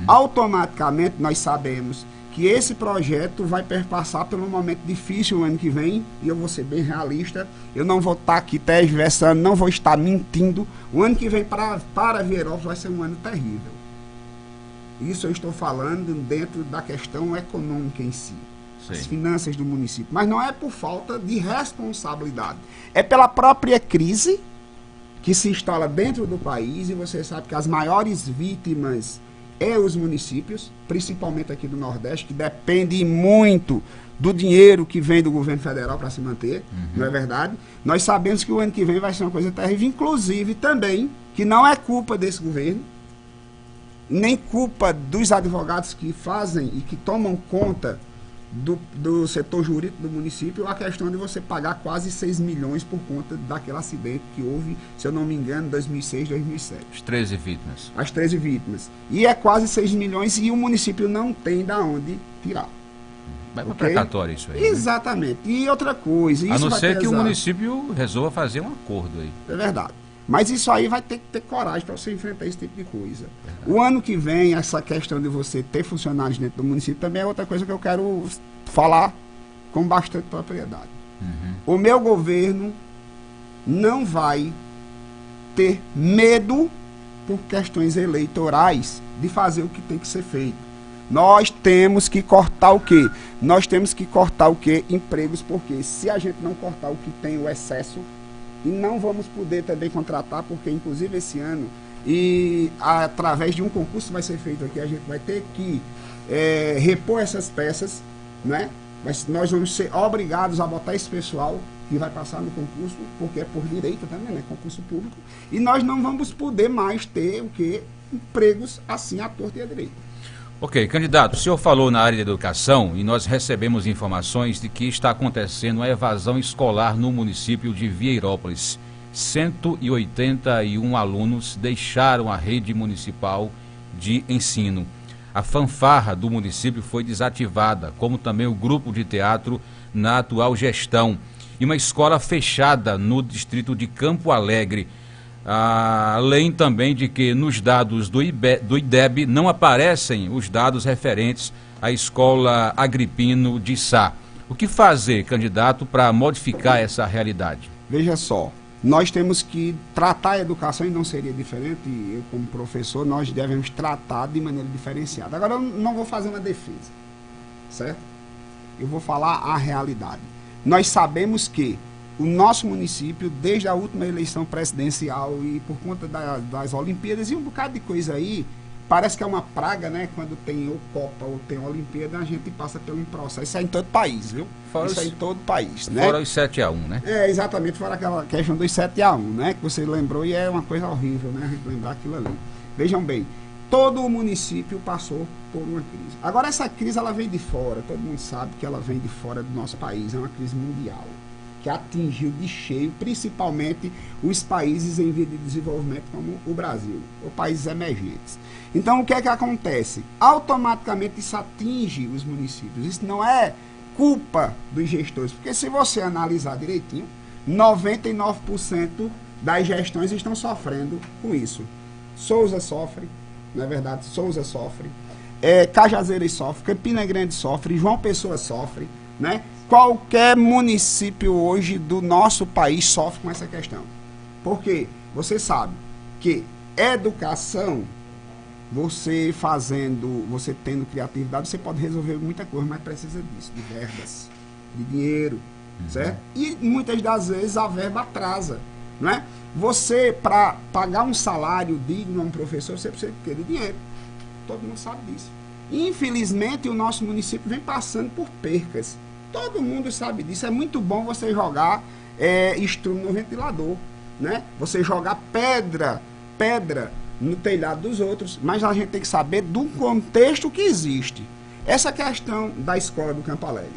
Automaticamente nós sabemos que esse projeto vai perpassar por um momento difícil o ano que vem, e eu vou ser bem realista, eu não vou estar aqui tergiversando, não vou estar mentindo. O ano que vem para Vieirópolis vai ser um ano terrível. Isso eu estou falando dentro da questão econômica em si, as finanças do município, mas não é por falta de responsabilidade, é pela própria crise que se instala dentro do país, e você sabe que as maiores vítimas os municípios, principalmente aqui do Nordeste, que depende muito do dinheiro que vem do governo federal para se manter, não é verdade? Nós sabemos que o ano que vem vai ser uma coisa terrível, inclusive também, que não é culpa desse governo, nem culpa dos advogados que fazem e que tomam conta do setor jurídico do município, a questão de você pagar quase 6 milhões por conta daquele acidente que houve, se eu não me engano, em 2006, 2007. As 13 vítimas. As 13 vítimas. E é quase 6 milhões e o município não tem de onde tirar. Vai para precatório isso aí. Exatamente. Né? E outra coisa... Isso a não ser que o município resolva fazer um acordo aí. É verdade. Mas isso aí vai ter que ter coragem para você enfrentar esse tipo de coisa. O ano que vem, essa questão de você ter funcionários dentro do município também é outra coisa que eu quero falar com bastante propriedade. O meu governo não vai ter medo, por questões eleitorais, de fazer o que tem que ser feito. Nós temos que cortar o quê? Nós temos que cortar o quê? Empregos, porque se a gente não cortar o que tem o excesso, e não vamos poder também contratar, porque inclusive esse ano, e através de um concurso que vai ser feito aqui, a gente vai ter que repor essas peças, né? Mas nós vamos ser obrigados a botar esse pessoal que vai passar no concurso, porque é por direito também, né? Concurso público, e nós não vamos poder mais ter o quê? Empregos assim à torta e à direita. Ok, candidato, o senhor falou na área de educação e nós recebemos informações de que está acontecendo uma evasão escolar no município de Vieirópolis. 181 alunos deixaram a rede municipal de ensino. A fanfarra do município foi desativada, como também o grupo de teatro na atual gestão. E uma escola fechada no distrito de Campo Alegre. Além também de que nos dados do IDEB não aparecem os dados referentes à escola Agripino de Sá. O que fazer, candidato, para modificar essa realidade? Veja só, nós temos que tratar a educação, e não seria diferente, eu como professor, nós devemos tratar de maneira diferenciada. Agora, eu não vou fazer uma defesa, certo? Eu vou falar a realidade. Nós sabemos que o nosso município, desde a última eleição presidencial e por conta das Olimpíadas e um bocado de coisa aí, parece que é uma praga, né? Quando tem ou Copa ou tem Olimpíada, a gente passa por um processo. Isso é em todo o país, viu? Isso é em todo o país, né? Fora os 7-1, né? Exatamente, fora aquela questão dos 7-1, né? Que você lembrou, e é uma coisa horrível, né? A gente lembrar aquilo ali. Vejam bem, todo o município passou por uma crise. Agora, essa crise, ela vem de fora, todo mundo sabe que ela vem de fora do nosso país, é uma crise mundial, que atingiu de cheio, principalmente os países em via de desenvolvimento, como o Brasil, ou países emergentes. Então, o que é que acontece? Automaticamente isso atinge os municípios. Isso não é culpa dos gestores, porque se você analisar direitinho, 99% das gestões estão sofrendo com isso. Souza sofre, não é verdade? Souza sofre, Cajazeiras sofre, Campina Grande sofre, João Pessoa sofre, né? Qualquer município hoje do nosso país sofre com essa questão. Porque você sabe que educação, você tendo criatividade, você pode resolver muita coisa, mas precisa disso, de verbas, de dinheiro, certo? E muitas das vezes a verba atrasa, né? Você, para pagar um salário digno a um professor, você precisa de dinheiro. Todo mundo sabe disso. Infelizmente, o nosso município vem passando por percas. Todo mundo sabe disso. É muito bom você jogar estrume no ventilador, né? Você jogar pedra no telhado dos outros, mas a gente tem que saber do contexto que existe. Essa questão da escola do Campo Alegre,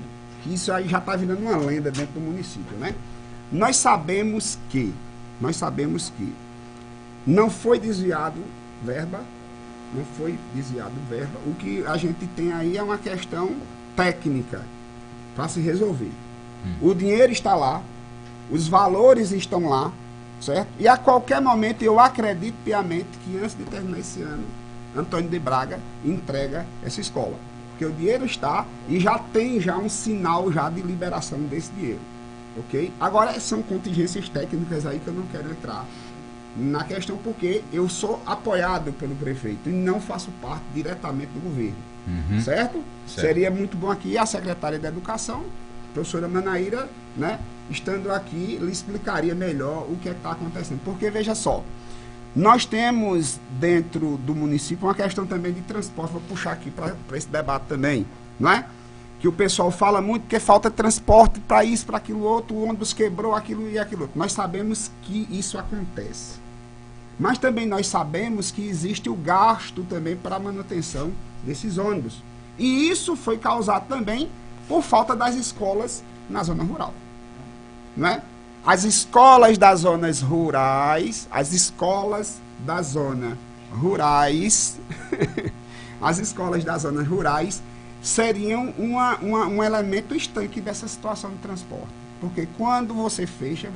que isso aí já está virando uma lenda dentro do município, né? Nós sabemos que não foi desviado verba, o que a gente tem aí é uma questão técnica para se resolver. O dinheiro está lá, os valores estão lá, certo? E a qualquer momento eu acredito piamente que antes de terminar esse ano, Antônio de Braga entrega essa escola. Porque o dinheiro está e já tem um sinal de liberação desse dinheiro. Ok? Agora são contingências técnicas aí que eu não quero entrar na questão, porque eu sou apoiado pelo prefeito e não faço parte diretamente do governo. Certo? Seria muito bom aqui a secretária da Educação, professora Manaíra, né, estando aqui, lhe explicaria melhor o que está acontecendo. Porque, veja só, nós temos dentro do município uma questão também de transporte, vou puxar aqui para esse debate também, não é? Que o pessoal fala muito que falta transporte para isso, para aquilo outro, o ônibus quebrou, aquilo e aquilo outro. Nós sabemos que isso acontece. Mas também nós sabemos que existe o gasto também para a manutenção desses ônibus. E isso foi causado também por falta das escolas na zona rural. Não é? As escolas das zonas rurais, as escolas das zonas rurais seriam um elemento estanque dessa situação de transporte. Porque quando você fecha,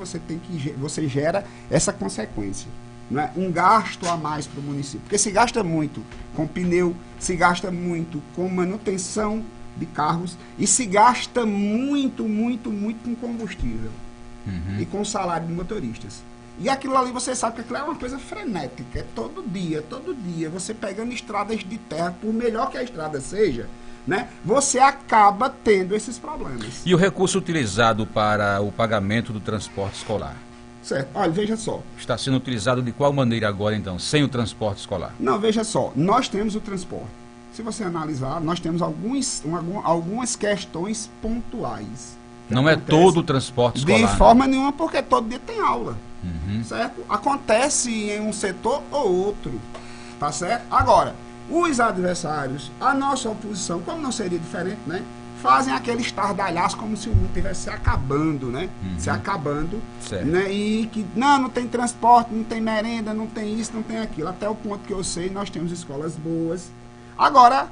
você gera essa consequência. Não é? Um gasto a mais para o município. Porque se gasta muito com pneu, se gasta muito com manutenção de carros e se gasta muito com combustível e com salário de motoristas. E aquilo ali você sabe que aquilo é uma coisa frenética, é todo dia, você pegando estradas de terra, por melhor que a estrada seja, né, você acaba tendo esses problemas. E o recurso utilizado para o pagamento do transporte escolar? Certo, olha, veja só. Está sendo utilizado de qual maneira agora, então, sem o transporte escolar? Não, veja só, nós temos o transporte. Se você analisar, nós temos algumas questões pontuais. Não é todo o transporte escolar? De forma nenhuma, porque todo dia tem aula, certo? Acontece em um setor ou outro, tá certo? Agora, os adversários, a nossa oposição, como não seria diferente, né? Fazem aquele estardalhaço como se o mundo estivesse se acabando, né? Se acabando, né? E que não tem transporte, não tem merenda, não tem isso, não tem aquilo. Até o ponto que eu sei, nós temos escolas boas. Agora,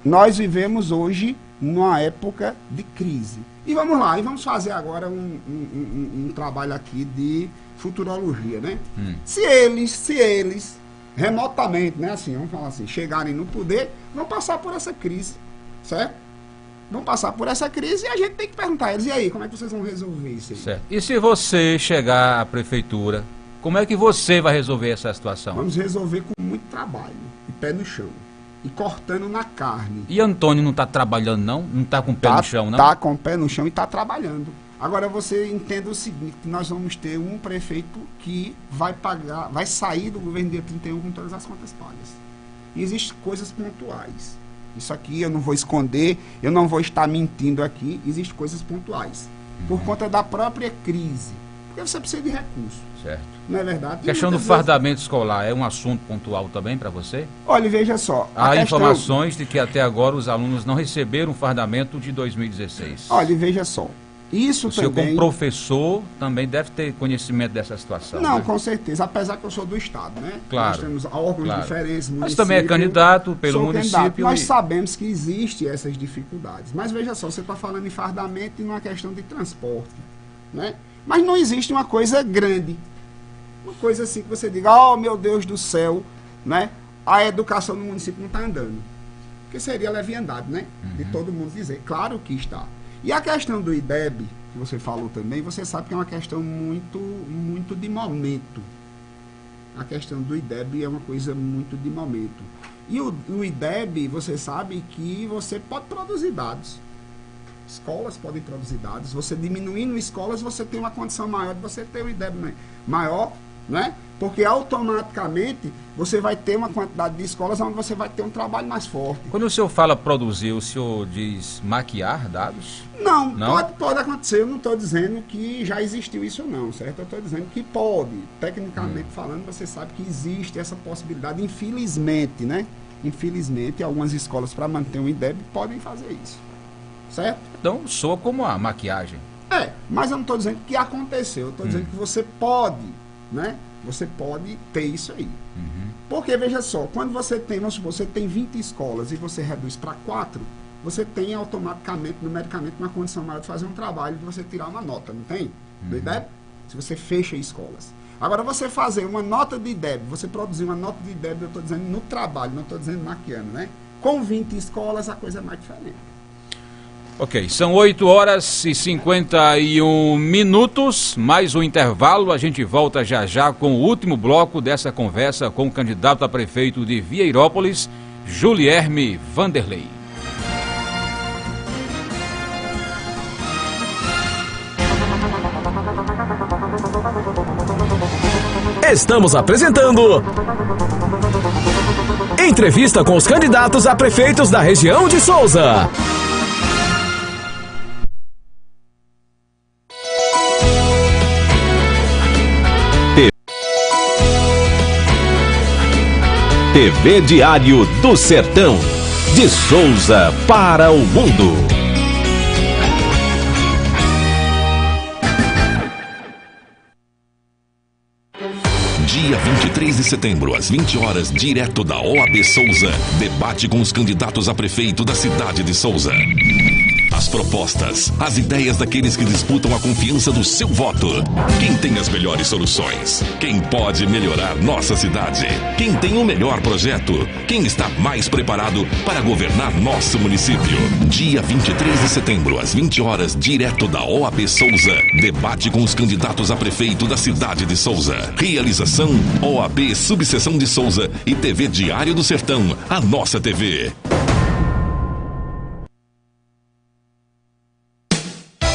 nós vivemos hoje numa época de crise. E vamos lá, e vamos fazer agora um trabalho aqui de futurologia, né? Se eles, remotamente, né? Assim, vamos falar assim, chegarem no poder, vão passar por essa crise, certo? Vão passar por essa crise e a gente tem que perguntar a eles, e aí, como é que vocês vão resolver isso aí? Certo. E se você chegar à prefeitura, como é que você vai resolver essa situação? Vamos resolver com muito trabalho, e pé no chão, e cortando na carne. E Antônio não está trabalhando não? Não está com o pé no chão não? Está com o pé no chão e está trabalhando. Agora você entenda o seguinte, que nós vamos ter um prefeito que vai sair do governo dia 31 com todas as contas pagas. E existem coisas pontuais. Isso aqui eu não vou esconder, eu não vou estar mentindo aqui, existem coisas pontuais. Por conta da própria crise. Porque você precisa de recurso. Certo. Não é verdade? A questão do fardamento escolar é um assunto pontual também para você? Olha, veja só. Há informações de que até agora os alunos não receberam o fardamento de 2016. Olha, veja só. Isso o senhor, também... como professor, também deve ter conhecimento dessa situação. Não, né? Com certeza. Apesar que eu sou do Estado, né? Claro. Nós temos órgãos diferentes, Mas também é candidato pelo município. Candidato. Nós sabemos que existem essas dificuldades. Mas veja só, você está falando em fardamento e numa questão de transporte, né? Mas não existe uma coisa grande. Uma coisa assim que você diga, oh meu Deus do céu, né? A educação no município não está andando. Porque seria leviandade, né? De todo mundo dizer. Claro que está. E a questão do IDEB, que você falou também, você sabe que é uma questão muito de momento. A questão do IDEB é uma coisa muito de momento. E o IDEB, você sabe que você pode produzir dados. Escolas podem produzir dados. Você diminuindo escolas, você tem uma condição maior de você ter o IDEB maior, né? Porque automaticamente você vai ter uma quantidade de escolas onde você vai ter um trabalho mais forte. Quando o senhor fala produzir, o senhor diz maquiar dados? Não? Pode acontecer. Eu não estou dizendo que já existiu isso não, certo? Eu estou dizendo que pode. Tecnicamente falando, você sabe que existe essa possibilidade. Infelizmente, né? Infelizmente, algumas escolas, para manter um IDEB, podem fazer isso. Certo? Então, soa como a maquiagem. Mas eu não estou dizendo que aconteceu. Eu estou dizendo que você pode, né? Você pode ter isso aí. Porque, veja só, quando você tem, vamos supor, você tem 20 escolas e você reduz para 4, você tem automaticamente, numericamente, uma condição maior de fazer um trabalho, de você tirar uma nota, não tem? Do IDEB? Se você fecha escolas. Agora, você fazer uma nota de IDEB, você produzir uma nota de IDEB, eu estou dizendo no trabalho, não estou dizendo maquiando, né? Com 20 escolas, a coisa é mais diferente. Ok, são 8h51, mais um intervalo, a gente volta já já com o último bloco dessa conversa com o candidato a prefeito de Vieirópolis, Julierme Vanderlei. Estamos apresentando entrevista com os candidatos a prefeitos da região de Souza. TV Diário do Sertão, de Souza para o mundo. Dia 23 de setembro, às 20 horas, direto da OAB Souza, debate com os candidatos a prefeito da cidade de Souza. As propostas, as ideias daqueles que disputam a confiança do seu voto. Quem tem as melhores soluções? Quem pode melhorar nossa cidade? Quem tem o melhor projeto? Quem está mais preparado para governar nosso município? Dia 23 de setembro, às 20 horas, direto da OAB Souza. Debate com os candidatos a prefeito da cidade de Souza. Realização OAB Subseção de Souza e TV Diário do Sertão, a nossa TV.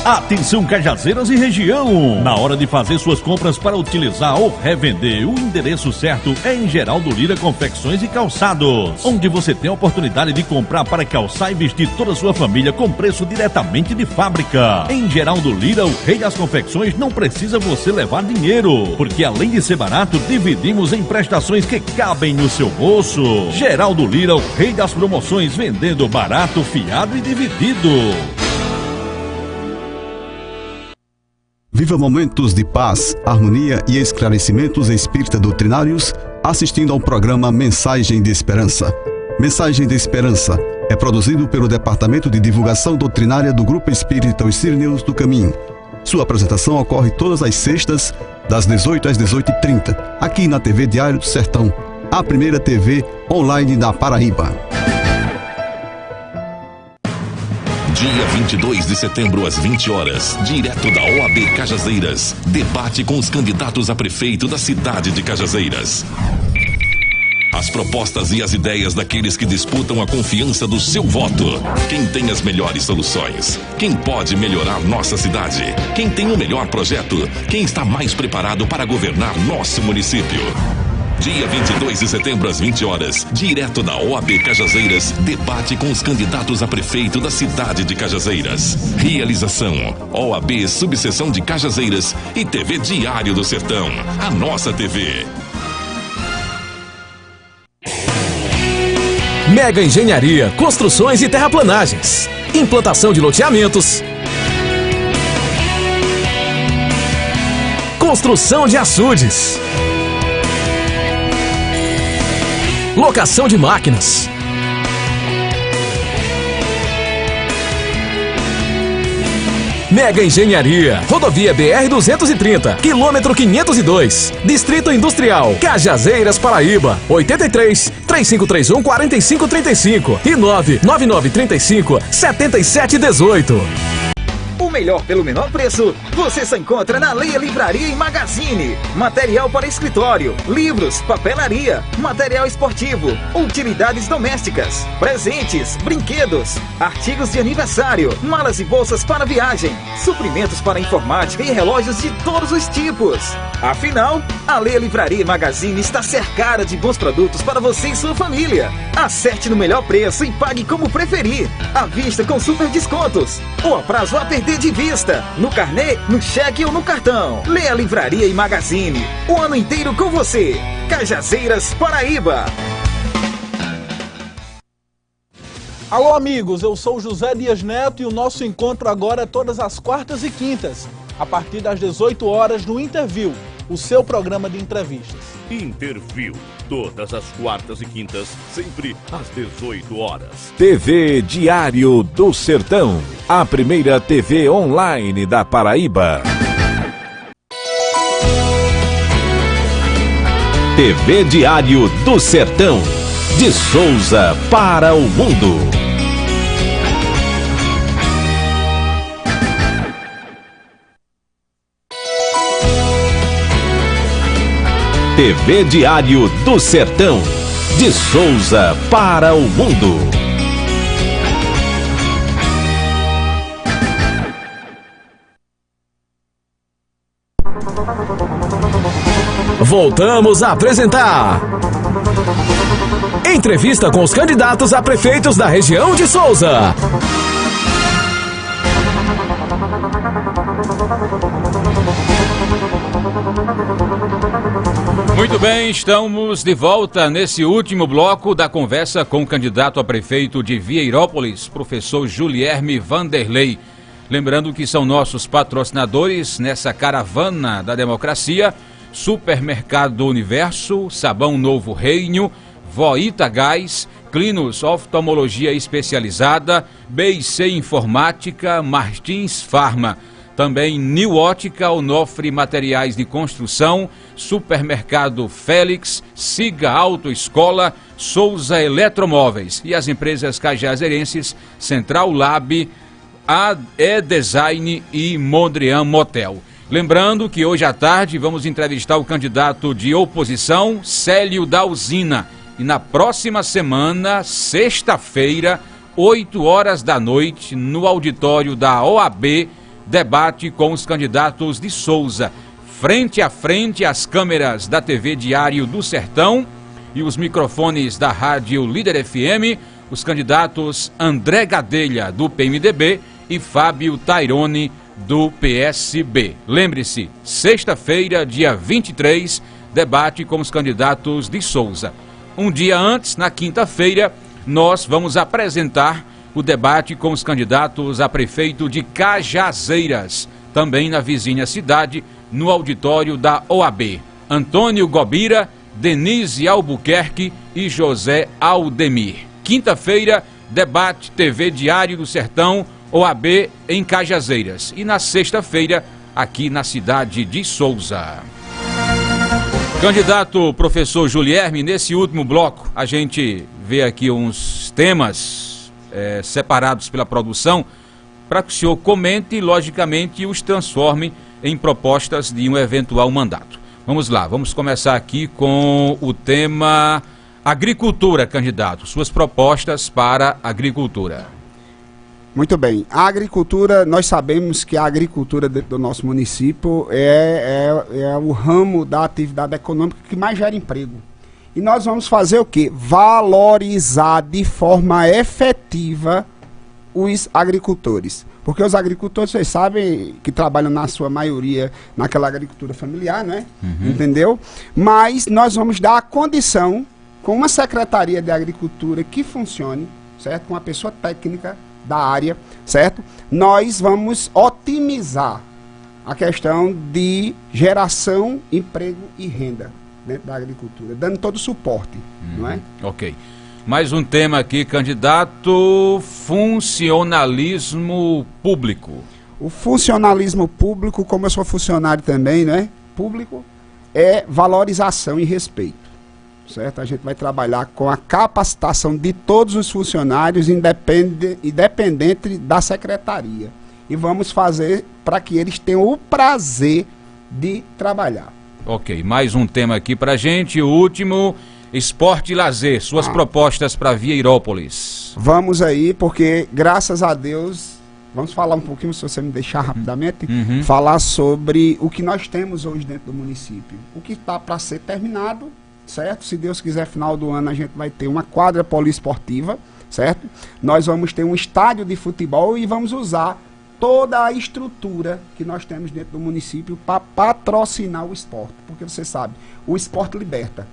Atenção, Cajazeiras e região! Na hora de fazer suas compras para utilizar ou revender, o endereço certo é em Geraldo Lira Confecções e Calçados, onde você tem a oportunidade de comprar para calçar e vestir toda a sua família com preço diretamente de fábrica. Em Geraldo Lira, o rei das confecções, não precisa você levar dinheiro, porque além de ser barato, dividimos em prestações que cabem no seu bolso. Geraldo Lira, o rei das promoções, vendendo barato, fiado e dividido. Viva momentos de paz, harmonia e esclarecimentos espírita doutrinários assistindo ao programa Mensagem de Esperança. Mensagem de Esperança é produzido pelo Departamento de Divulgação Doutrinária do Grupo Espírita Os Cireneus do Caminho. Sua apresentação ocorre todas as sextas, das 18 às 18h30, aqui na TV Diário do Sertão, a primeira TV online da Paraíba. Dia 22 de setembro, às 20 horas, direto da OAB Cajazeiras. Debate com os candidatos a prefeito da cidade de Cajazeiras. As propostas e as ideias daqueles que disputam a confiança do seu voto. Quem tem as melhores soluções? Quem pode melhorar nossa cidade? Quem tem o melhor projeto? Quem está mais preparado para governar nosso município? Dia 22 de setembro às 20 horas, direto da OAB Cajazeiras, debate com os candidatos a prefeito da cidade de Cajazeiras. Realização: OAB Subseção de Cajazeiras e TV Diário do Sertão, a nossa TV. Mega Engenharia, Construções e Terraplanagens. Implantação de loteamentos. Construção de açudes. Locação de máquinas. Mega Engenharia, Rodovia BR-230, quilômetro 502, Distrito Industrial, Cajazeiras, Paraíba, 83-3531-4535 e 99935-7718. O melhor pelo menor preço, você só encontra na Leia Livraria e Magazine. Material para escritório, livros, papelaria, material esportivo, utilidades domésticas, presentes, brinquedos, artigos de aniversário, malas e bolsas para viagem, suprimentos para informática e relógios de todos os tipos. Afinal, a Leia Livraria e Magazine está cercada de bons produtos para você e sua família. Acerte no melhor preço e pague como preferir. À vista com super descontos. Ou a prazo a perder de vista. No carnê, no cheque ou no cartão. Leia Livraria e Magazine. O ano inteiro com você. Cajazeiras, Paraíba. Alô amigos, eu sou José Dias Neto e o nosso encontro agora é todas as quartas e quintas, a partir das 18 horas no Interview, o seu programa de entrevistas. Interview, todas as quartas e quintas, sempre às 18 horas. TV Diário do Sertão, a primeira TV online da Paraíba. TV Diário do Sertão, de Souza para o mundo. TV Diário do Sertão, de Souza para o mundo. Voltamos a apresentar entrevista com os candidatos a prefeitos da região de Souza. Muito bem, estamos de volta nesse último bloco da conversa com o candidato a prefeito de Vieirópolis, professor Julierme Vanderlei. Lembrando que são nossos patrocinadores nessa caravana da democracia: Supermercado Universo, Sabão Novo Reino, Voita Gás, Clinos Oftalmologia Especializada, BIC Informática, Martins Farma. Também New Ótica, Onofre Materiais de Construção, Supermercado Félix, Siga Autoescola, Souza Eletromóveis e as empresas cajazeirenses Central Lab, E-Design e Mondrian Motel. Lembrando que hoje à tarde vamos entrevistar o candidato de oposição, Célio da Usina. E na próxima semana, sexta-feira, 8 horas da noite, no auditório da OAB, debate com os candidatos de Souza. Frente a frente, as câmeras da TV Diário do Sertão e os microfones da Rádio Líder FM, os candidatos André Gadelha, do PMDB, e Fábio Tairone, do PSB. Lembre-se, sexta-feira, dia 23, debate com os candidatos de Souza. Um dia antes, na quinta-feira, nós vamos apresentar o debate com os candidatos a prefeito de Cajazeiras, também na vizinha cidade, no auditório da OAB. Antônio Gobira, Denise Albuquerque e José Aldemir. Quinta-feira, debate TV Diário do Sertão, OAB em Cajazeiras. E na sexta-feira, aqui na cidade de Souza. Candidato professor Julierme, nesse último bloco, a gente vê aqui uns temas separados pela produção, para que o senhor comente e, logicamente, os transforme em propostas de um eventual mandato. Vamos lá, vamos começar aqui com o tema agricultura, candidato. Suas propostas para a agricultura. Muito bem. A agricultura, nós sabemos que a agricultura do nosso município é o ramo da atividade econômica que mais gera emprego. E nós vamos fazer o quê? Valorizar de forma efetiva os agricultores. Porque os agricultores, vocês sabem, que trabalham na sua maioria naquela agricultura familiar, né? Entendeu? Mas nós vamos dar a condição, com uma secretaria de agricultura que funcione, certo? Com uma pessoa técnica da área, certo? Nós vamos otimizar a questão de geração, emprego e renda dentro da agricultura, dando todo o suporte, não é? Ok. Mais um tema aqui, candidato: funcionalismo público. O funcionalismo público, como eu sou funcionário também, né? Público, é valorização e respeito, certo? A gente vai trabalhar com a capacitação de todos os funcionários, independente da secretaria. E vamos fazer para que eles tenham o prazer de trabalhar. Ok, mais um tema aqui pra gente, o último: esporte e lazer, suas propostas para Vieirópolis. Vamos aí, porque graças a Deus, vamos falar um pouquinho, se você me deixar rapidamente, falar sobre o que nós temos hoje dentro do município. O que está para ser terminado, certo? Se Deus quiser, final do ano a gente vai ter uma quadra poliesportiva, certo? Nós vamos ter um estádio de futebol e vamos usar toda a estrutura que nós temos dentro do município para patrocinar o esporte. Porque você sabe, o esporte liberta,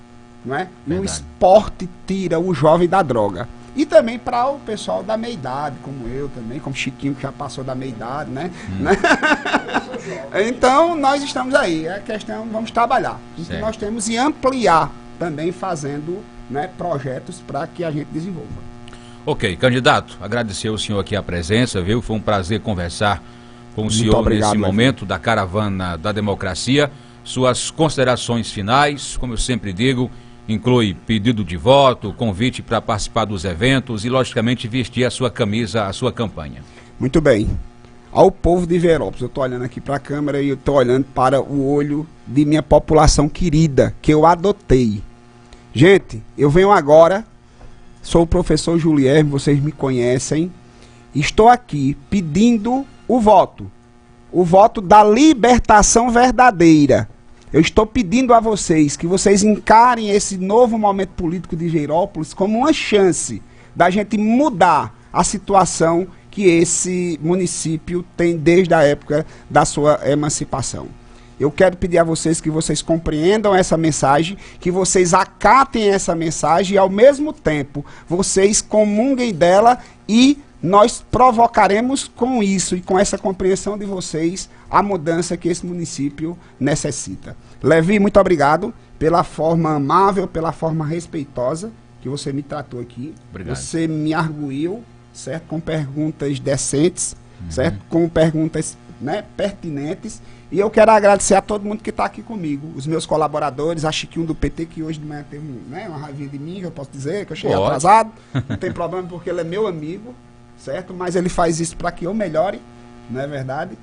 não é? E o esporte tira o jovem da droga. E também para o pessoal da meia-idade, como eu também, como Chiquinho, que já passou da meia-idade, né? Então, nós estamos aí. A questão, vamos trabalhar. O que nós temos e ampliar também, fazendo, né, projetos para que a gente desenvolva. Ok, candidato, agradecer ao senhor aqui a presença, viu? Foi um prazer conversar com o senhor nesse momento da Caravana da Democracia. Suas considerações finais, como eu sempre digo, inclui pedido de voto, convite para participar dos eventos e, logicamente, vestir a sua camisa, a sua campanha. Muito bem. Ao povo de Vieirópolis, eu estou olhando aqui para a câmera e eu estou olhando para o olho de minha população querida, que eu adotei. Gente, eu venho agora, sou o professor Julierme, vocês me conhecem, estou aqui pedindo o voto da libertação verdadeira. Eu estou pedindo a vocês que vocês encarem esse novo momento político de Vieirópolis como uma chance da gente mudar a situação que esse município tem desde a época da sua emancipação. Eu quero pedir a vocês que vocês compreendam essa mensagem, que vocês acatem essa mensagem e, ao mesmo tempo, vocês comunguem dela e nós provocaremos com isso e com essa compreensão de vocês a mudança que esse município necessita. Levi, muito obrigado pela forma amável, pela forma respeitosa que você me tratou aqui. Obrigado. Você me arguiu, certo? Com perguntas decentes, certo? Com perguntas, né, pertinentes. E eu quero agradecer a todo mundo que está aqui comigo, os meus colaboradores, a Chiquinho do PT, que hoje de manhã teve, né, uma raivinha de mim, que eu posso dizer, que eu cheguei atrasado. Não tem problema, porque ele é meu amigo, certo? Mas ele faz isso para que eu melhore, não é verdade?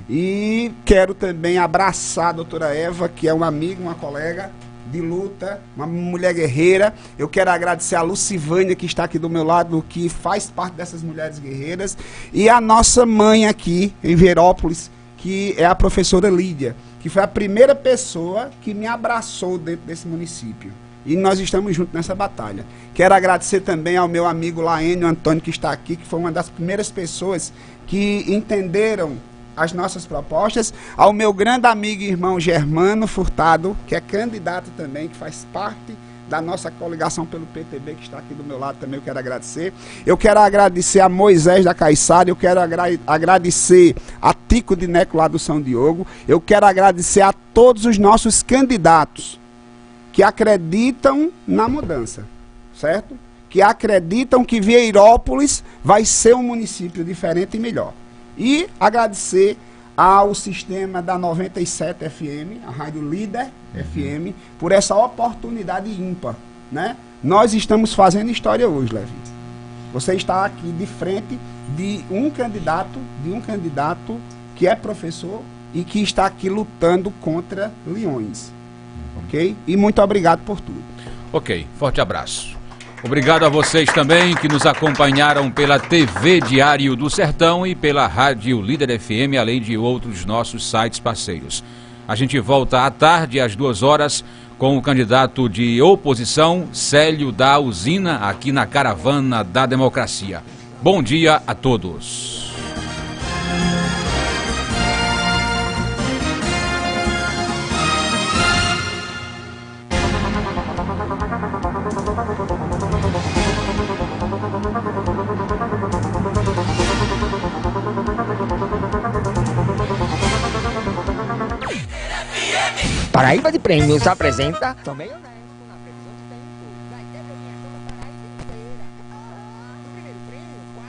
E quero também abraçar a doutora Eva, que é uma amiga, uma colega de luta, uma mulher guerreira. Eu quero agradecer a Lucivânia, que está aqui do meu lado, que faz parte dessas mulheres guerreiras. E a nossa mãe aqui, em Vieirópolis, que é a professora Lídia, que foi a primeira pessoa que me abraçou dentro desse município. E nós estamos juntos nessa batalha. Quero agradecer também ao meu amigo Laênio Antônio, que está aqui, que foi uma das primeiras pessoas que entenderam as nossas propostas. Ao meu grande amigo e irmão Germano Furtado, que é candidato também, que faz parte da nossa coligação pelo PTB, que está aqui do meu lado também, eu quero agradecer. Eu quero agradecer a Moisés da Caiçara, eu quero agradecer a Tico de Neco lá do São Diogo, eu quero agradecer a todos os nossos candidatos que acreditam na mudança, certo? Que acreditam que Vieirópolis vai ser um município diferente e melhor. E agradecer ao sistema da 97 FM, a Rádio Líder FM, por essa oportunidade ímpar, né? Nós estamos fazendo história hoje, Levi. Você está aqui de frente de um candidato que é professor e que está aqui lutando contra leões, ok? E muito obrigado por tudo. Ok, forte abraço. Obrigado a vocês também que nos acompanharam pela TV Diário do Sertão e pela Rádio Líder FM, além de outros nossos sites parceiros. A gente volta à tarde, às 2 horas, com o candidato de oposição, Célio da Usina, aqui na Caravana da Democracia. Bom dia a todos. Paraíba de Prêmios apresenta Também